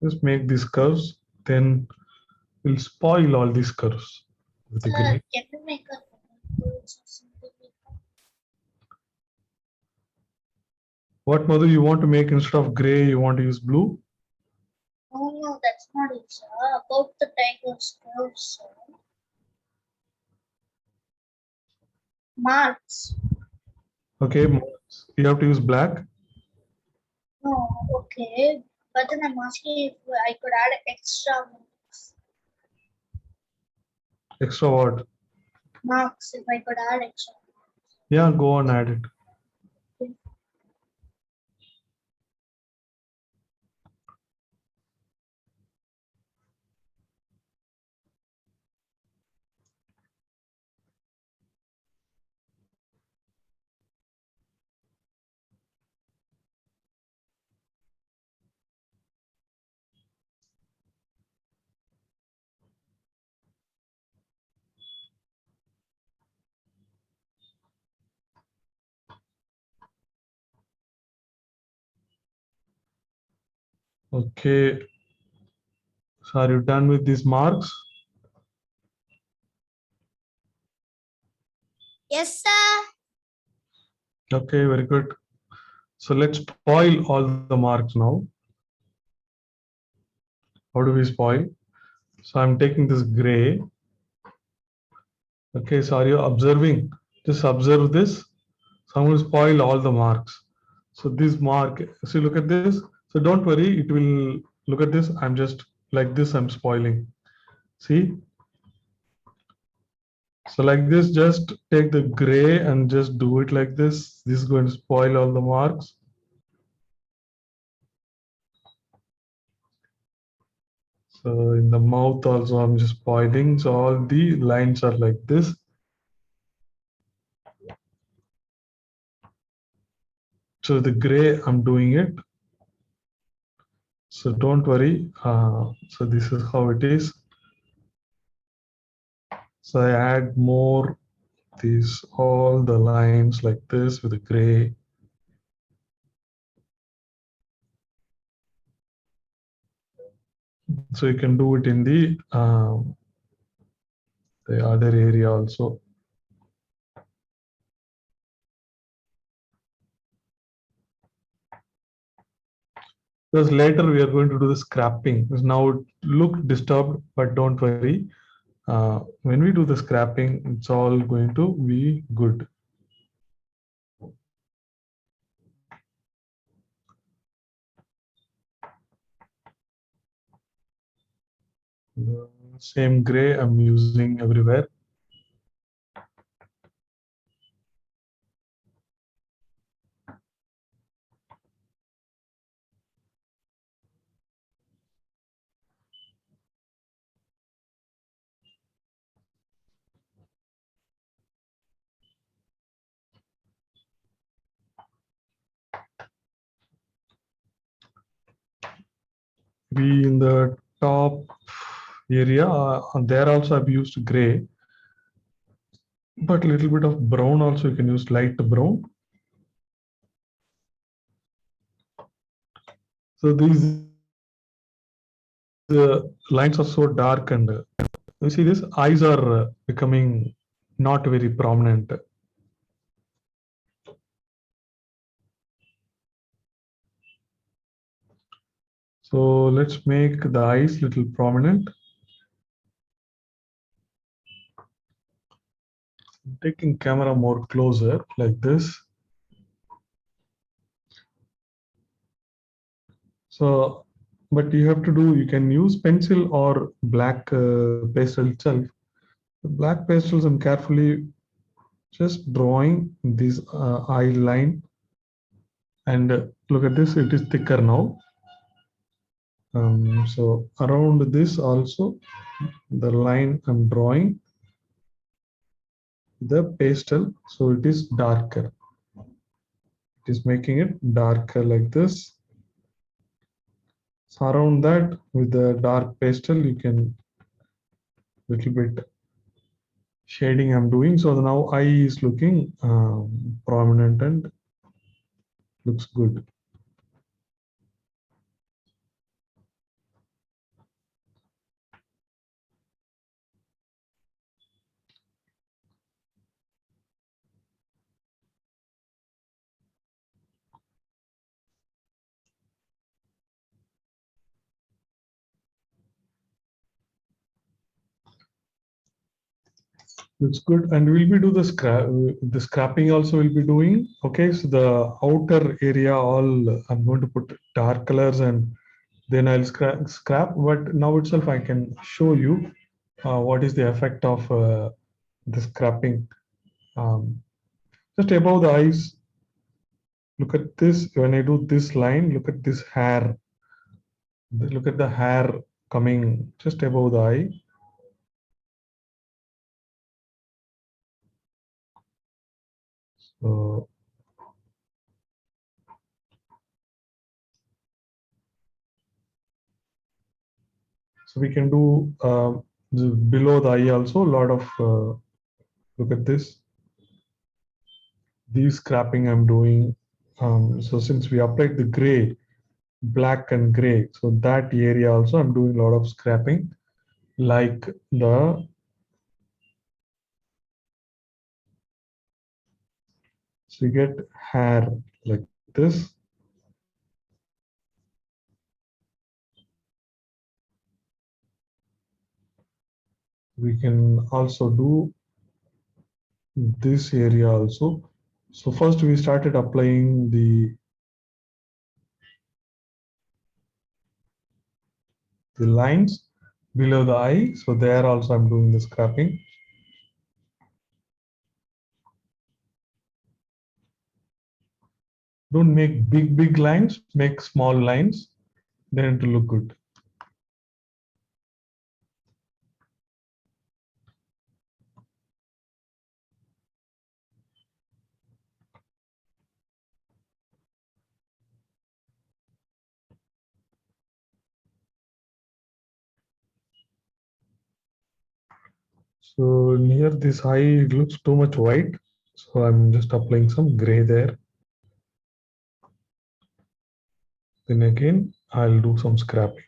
Just make these curves, then we'll spoil all these curves with the gray. Can you make a words or something like that? What Madhu you want to make instead of gray, you want to use blue? No, that's not it, sir. About the tiger's curves, sir. Marks. Okay, you have to use black. No, okay. But then I'm asking if I could add extra Extra what? marks, if I could add extra. Yeah, go on, add it. Okay. So are you done with these marks? Yes, sir. Okay, very good. So let's spoil all the marks now. How do we spoil? So I'm taking this gray. Okay, so are you observing? Just observe this. So I'm going to spoil all the marks. So this mark, see, look at this. So don't worry, it will look at this. I'm just like this, I'm spoiling. See? So like this, just take the gray and just do it like this. This is going to spoil all the marks. So in the mouth also, I'm just spoiling. So all the lines are like this. So the gray, I'm doing it. So don't worry. So this is how it is. So I add more these all the lines like this with the gray. So you can do it in the other area also. Because later we are going to do the scrapping. Now it look disturbed, but don't worry. When we do the scrapping, it's all going to be good. The same gray I'm using everywhere. We in the top area, there also I've used gray, but a little bit of brown also. You can use light brown. So these lines are so dark, and you see this eyes are becoming not very prominent. So let's make the eyes little prominent. Taking camera more closer like this. So, but you have to do, you can use pencil or black pastel itself. The black pastels, I'm carefully just drawing this eye line, and look at this, it is thicker now. So around this also, the line I'm drawing the pastel, so it is darker. It is making it darker like this. So around that, with the dark pastel, you can little bit shading I'm doing. So now eye is looking prominent and looks good. Looks good, and we'll be do the scrapping also will be doing. Okay, so the outer area all I'm going to put dark colors, and then I'll scrap. But now itself I can show you what is the effect of the scrapping. Just above the eyes, look at this. When I do this line, look at this hair. Look at the hair coming just above the eye. So we can do below the eye also a lot of, look at this. These scrapping I'm doing. So since we applied the gray, black and gray, so that area also I'm doing a lot of scrapping, like the so you get hair like this. We can also do this area also. So first we started applying the lines below the eye. So there also I'm doing the scrapping. Don't make big lines, make small lines, then it will look good. So near this eye, it looks too much white. So I'm just applying some gray there. Then again, I'll do some scrapping.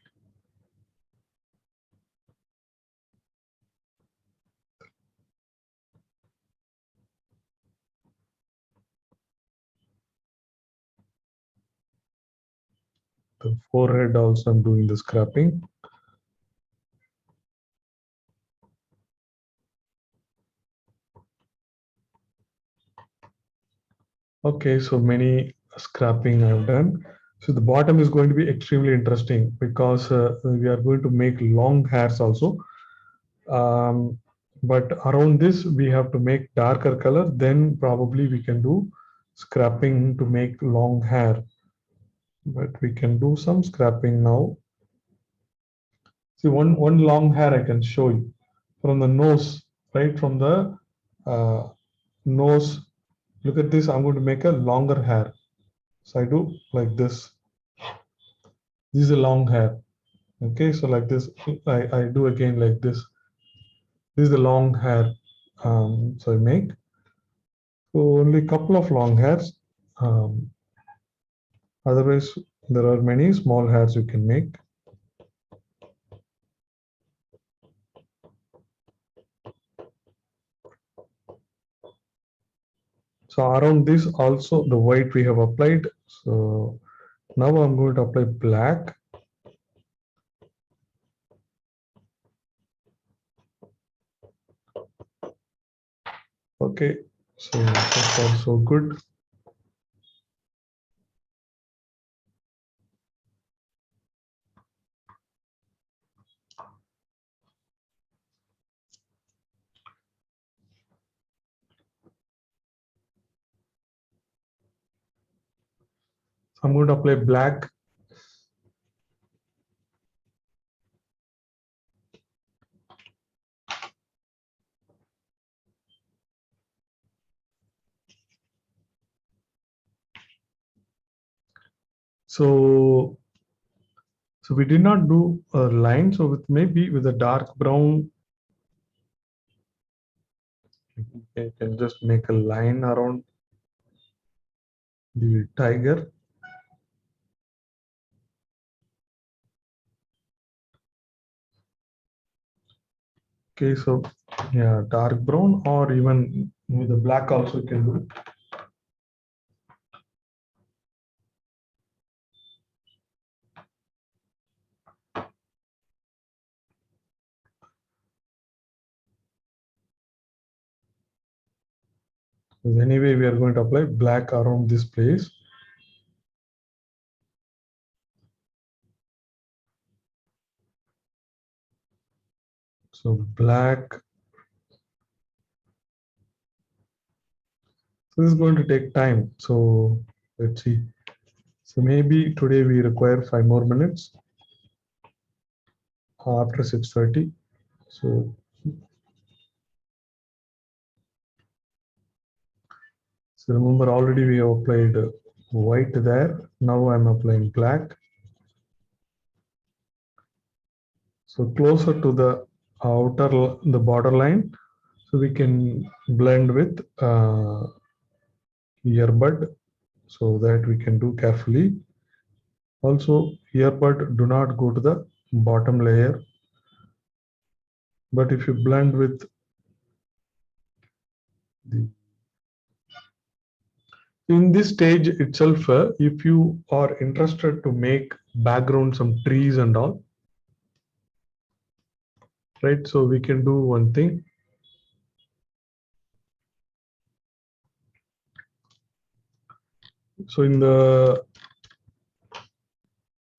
The forehead also I'm doing the scrapping. Okay, so many scrapping I've done. So the bottom is going to be extremely interesting because we are going to make long hairs also. But around this, we have to make darker color. Then probably we can do scrapping to make long hair. But we can do some scrapping now. See, one long hair I can show you from the nose, right from the nose. Look at this. I'm going to make a longer hair. So I do like this. This is a long hair. Okay, so like this, I do again like this. This is the long hair. So I make so only a couple of long hairs. Otherwise, there are many small hairs you can make. So around this also the white we have applied. So now I'm going to apply black. Okay, so that's also good. I'm going to apply black. So we did not do a line. So with maybe with a dark brown, you can just make a line around the tiger. Okay, so yeah, dark brown or even with the black also you can do. Anyway, we are going to apply black around this place. So black. So this is going to take time. So let's see. So maybe today we require 5 more minutes after 6:30. So remember already we have applied white there. Now I'm applying black. So closer to the the border line, so we can blend with earbud, so that we can do carefully. Also, earbud do not go to the bottom layer, but if you blend with the in this stage itself, if you are interested to make background, some trees and all, right? So we can do one thing. So in the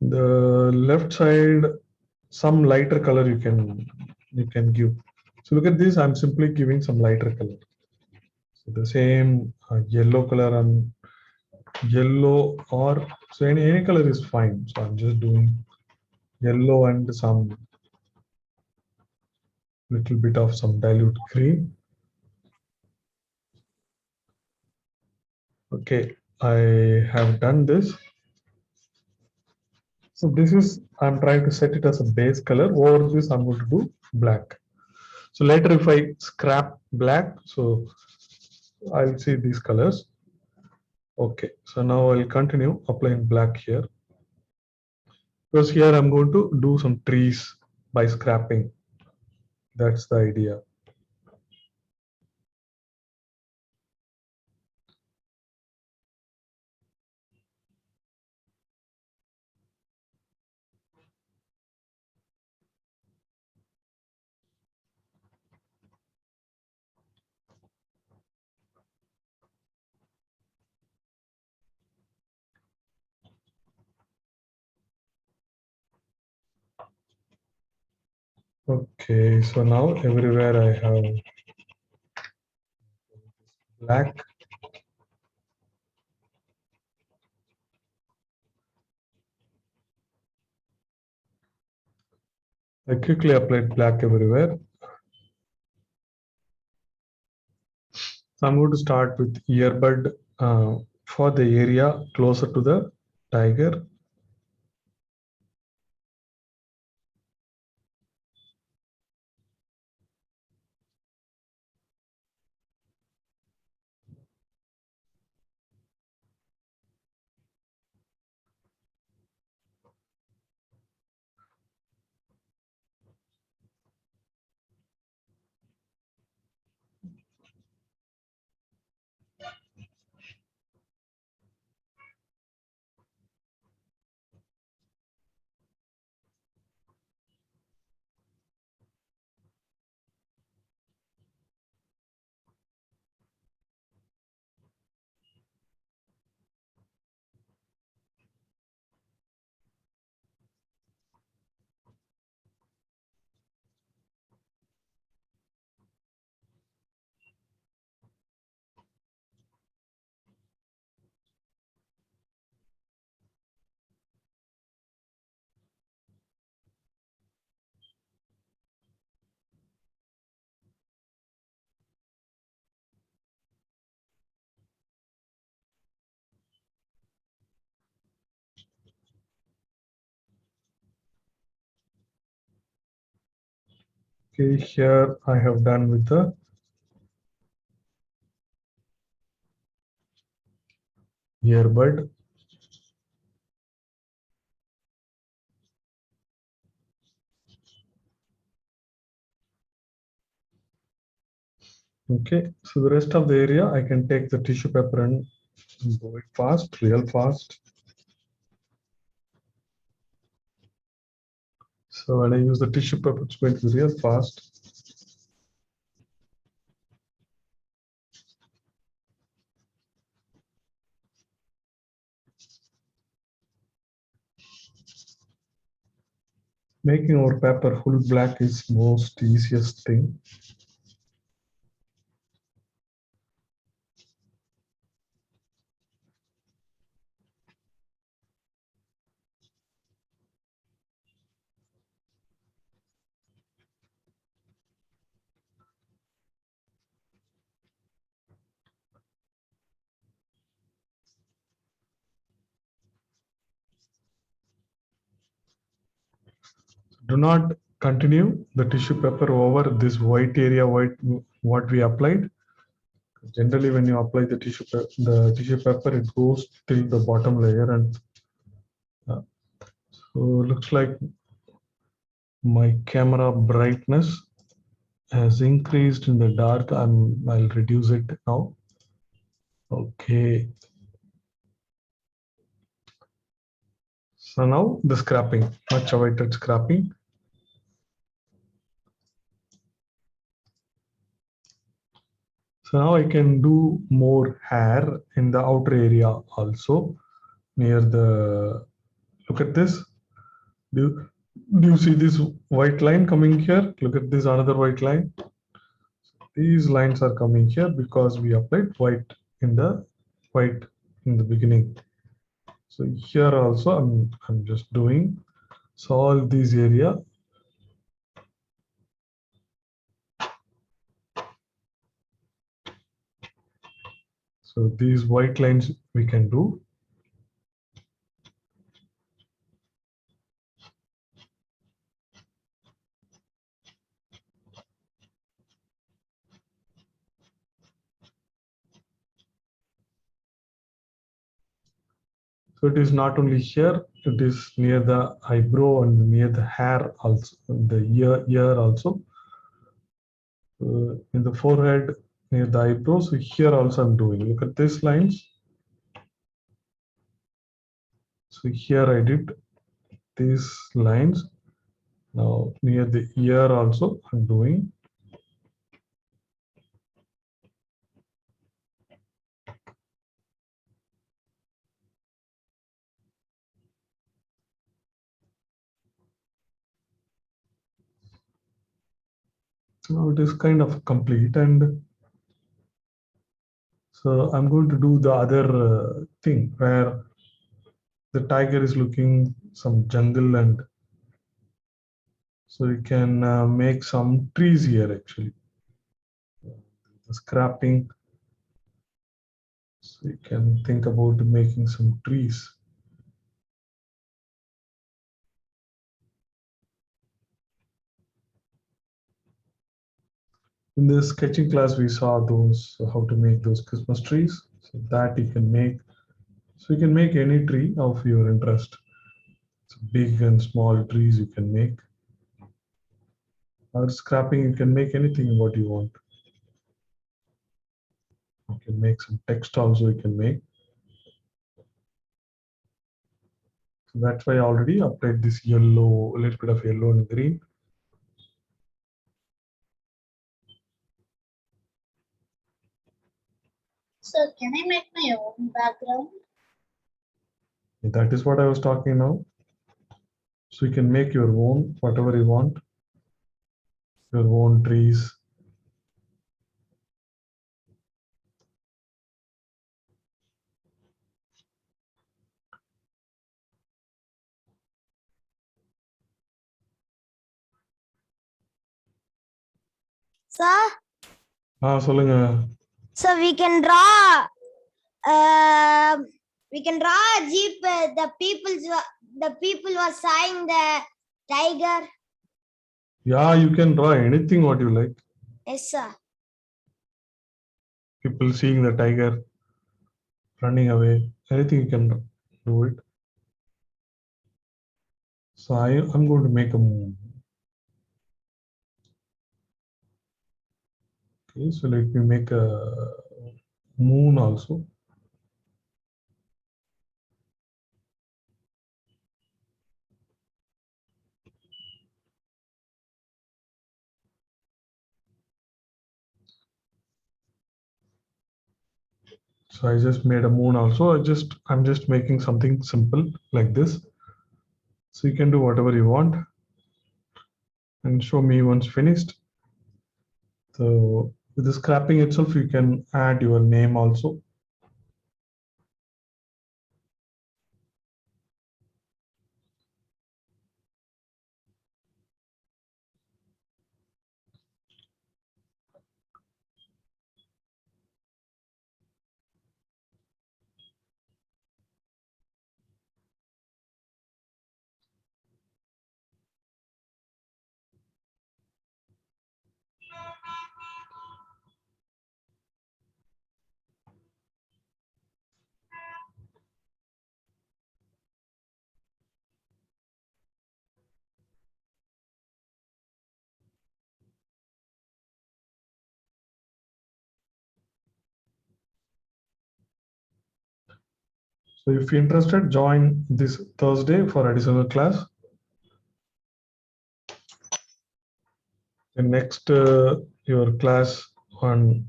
left side, some lighter color you can give. So look at this. I'm simply giving some lighter color. So the same yellow color and yellow, or so any color is fine. So I'm just doing yellow and some little bit of some dilute green. Okay, I have done this. So this is, I'm trying to set it as a base color. Over this, I'm going to do black. So later if I scrap black, so I'll see these colors. Okay, so now I'll continue applying black here. Because here I'm going to do some trees by scrapping. That's the idea. Okay, so now everywhere I have black. I quickly applied black everywhere. So I'm going to start with earbud for the area closer to the tiger. Okay, here I have done with the earbud. Okay, so the rest of the area, I can take the tissue paper and go it fast, real fast. So when I use the tissue paper, it's going to be real fast. Making our paper full black is most easiest thing. Do not continue the tissue paper over this white area, what we applied. Generally, when you apply the tissue paper, it goes till the bottom layer, and so looks like my camera brightness has increased in the dark. I'll reduce it now. Okay. So now the scrapping, much awaited scrapping. So now I can do more hair in the outer area also near the, look at this. Do you see this white line coming here? Look at this another white line. These lines are coming here because we applied white in the beginning. So here also I'm just doing, so all these area. So these white lines we can do. So it is not only here, it is near the eyebrow and near the hair also, the ear also. In the forehead, near the eyebrow. So here also I'm doing. Look at these lines. So here I did these lines. Now near the ear also I'm doing. Now it is kind of complete, and so I'm going to do the other thing where the tiger is looking some jungle, and so we can make some trees here actually. The scrapping. So you can think about making some trees. In the sketching class, we saw those, how to make those Christmas trees. So that you can make. So you can make any tree of your interest. So big and small trees you can make. Or scrapping, you can make anything what you want. You can make some text also you can make. So that's why I already applied this yellow, a little bit of yellow and green. So can I make my own background? That is what I was talking now. So you can make your own, whatever you want, your own trees. Sir, சொல்லுங்க. so we can draw a jeep. The people were saying the tiger. Yeah, you can draw anything what you like. Yes, sir. People seeing the tiger running away, anything you can do it. So I'm going to make a moon. Okay, so let me make a moon also. So I just made a moon also. I'm just making something simple like this. So you can do whatever you want and show me once finished. So with the scrapping itself, you can add your name also. So if you're interested, join this Thursday for additional class. And next, your class on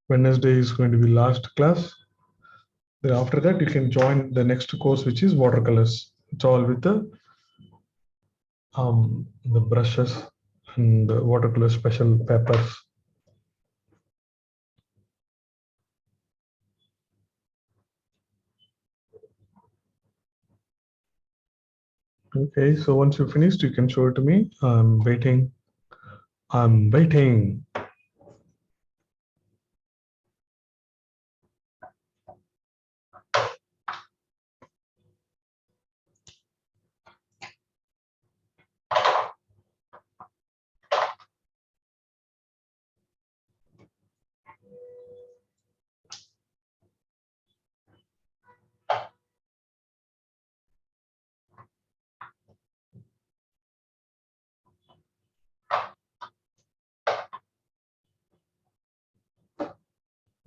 Wednesday is going to be last class. Then after that, you can join the next course, which is watercolors. It's all with the brushes and the watercolor special papers. Okay, so once you finished, you can show it to me. I'm waiting. I'm waiting.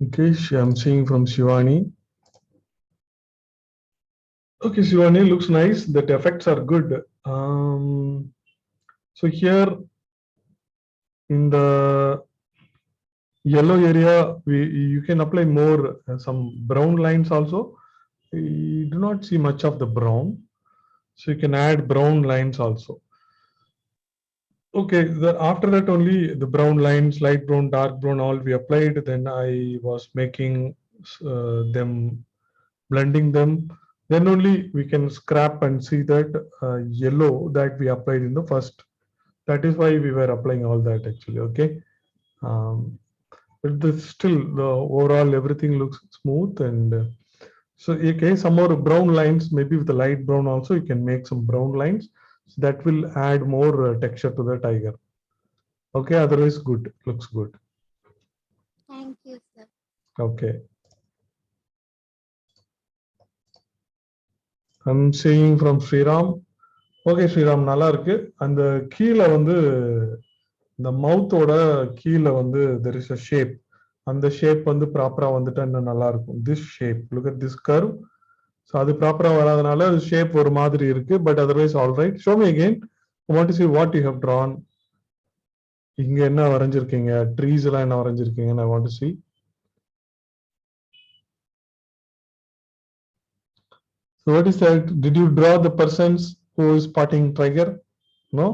Okay, I'm seeing from Shivani. Okay, Shivani, looks nice. The effects are good. So here in the yellow area, you can apply more some brown lines also. You do not see much of the brown, so you can add brown lines also. Okay, after that only the brown lines, light brown, dark brown, all we applied. Then I was making them, blending them. Then only we can scrap and see that yellow that we applied in the first. That is why we were applying all that actually. Okay, but still the overall everything looks smooth and. So okay, some more brown lines, maybe with the light brown also, you can make some brown lines. So that will add more texture to the tiger. Okay, otherwise good, looks good. Thank you, sir. Okay. I'm seeing from Sriram. Okay, Sriram, நல்லா இருக்கு. அந்த கீழ வந்து இந்த மவுத்தோட கீழ வந்து there is a shape. அந்த shape வந்து ப்ராப்பரா வந்துட்டா இன்னும் நல்லா இருக்கும். This shape, look at this curve. So அது ப்ராப்பரா வராதனால அது ஷேப் ஒரு மாதிரி இருக்கு. But otherwise all right. Show me again. I want to see what you have drawn. இங்க என்ன வரைஞ்சிருக்கீங்க? ட்ரீஸ் எல்லாம் என்ன வரைஞ்சிருக்கீங்கன்னு I want to see. So what is that? Did you draw the persons who is spotting tiger? No?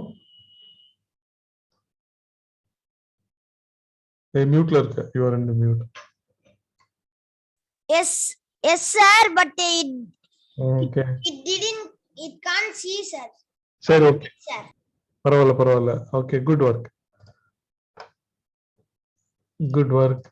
Hey, mute இருக்கு. You are in the mute. Yes, sir, but Okay. it can't see, sir. சரி, okay. Sir. பரவாயில்ல. Okay, good work. Good work.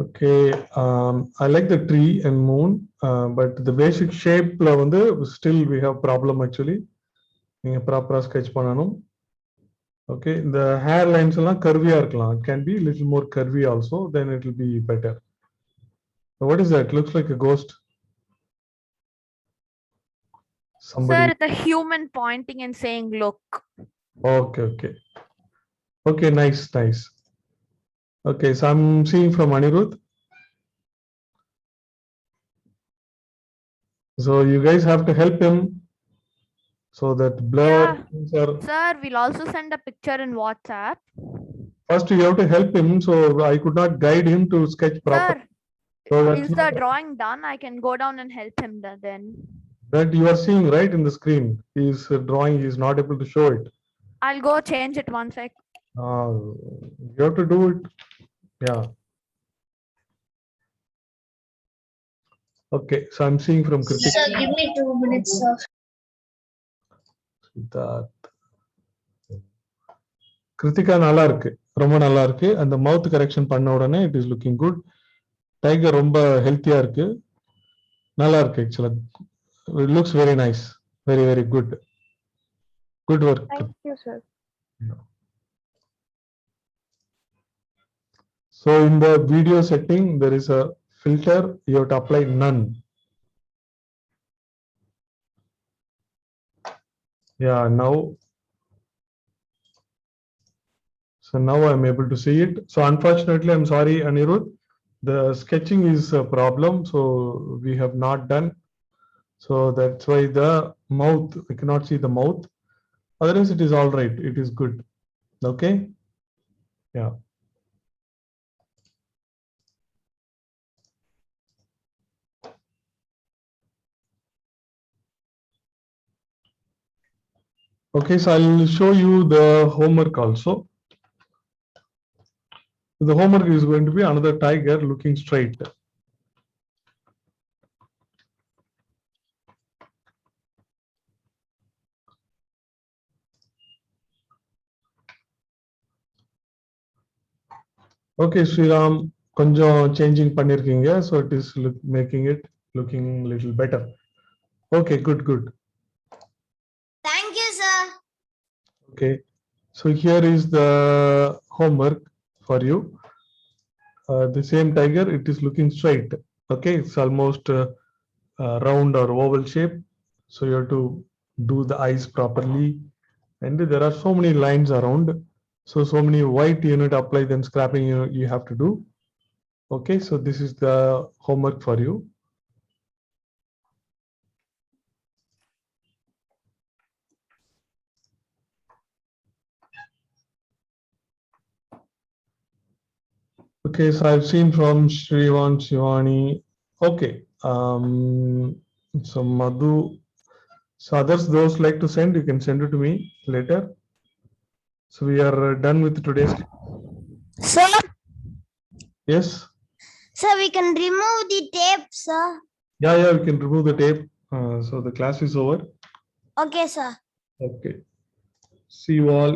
Okay, I like the tree and moon, but the basic shape still we have problem actually. நீங்க ப்ராப்பரா sketch பண்ணனும். Okay, the hair lines எல்லாம் curvy-ஆ இருக்கலாம். It can be little more curvy also, then it will be better. So what is that? Looks like a ghost. Somebody. Sir, the human pointing and saying, look. Okay. Okay, nice. Okay, so I'm seeing from Anirudh. So you guys have to help him so that blur. Yeah. Sir, we'll also send a picture in WhatsApp. First, you have to help him. So I could not guide him to sketch properly. Sir, So is the drawing done? I can go down and help him then. That you are seeing right in the screen. He is drawing. He is not able to show it. I'll go change it one sec. You have to do it. Yeah. Okay, so I'm seeing from Kritika. Sir, give me 2 minutes, sir. Kritika நல்லா இருக்கு, ரொம்ப நல்லா இருக்கு. அந்த மவுத் correction பண்ண உடனே it is looking good. Tiger ரொம்ப ஹெல்த்தியா இருக்கு, நல்லா இருக்கு actually. It looks very nice, very good. Good work. Thank you, sir. So in the video setting there is a filter, you have to apply none. Yeah, now I'm able to see it. So unfortunately, I'm sorry, Anirudh, the sketching is a problem, so we have not done. So that's why the mouth, I cannot see the mouth. Otherwise, it is all right. It is good. Okay. Yeah. Okay, so I'll show you the homework also. The homework is going to be another tiger looking straight. Okay, Sriram, கொஞ்சம் changing பண்ணிருக்கீங்க, so it is making it looking little better. Okay, good. Thank you, sir. Okay, so here is the homework for you. The same tiger, it is looking straight. Okay, it's almost round or oval shape. So you have to do the eyes properly. And there are so many lines around. So many white unit apply, then scrapping you have to do. Okay, so this is the homework for you. Okay, so I've seen from Shrivan, Shivani. Okay, so Madhu, so others, those like to send, you can send it to me later. So we are done with today's. Sir, Yes. sir, we can remove the tape, sir. Yeah, we can remove the tape. So the class is over. Okay, sir. Okay. See you all.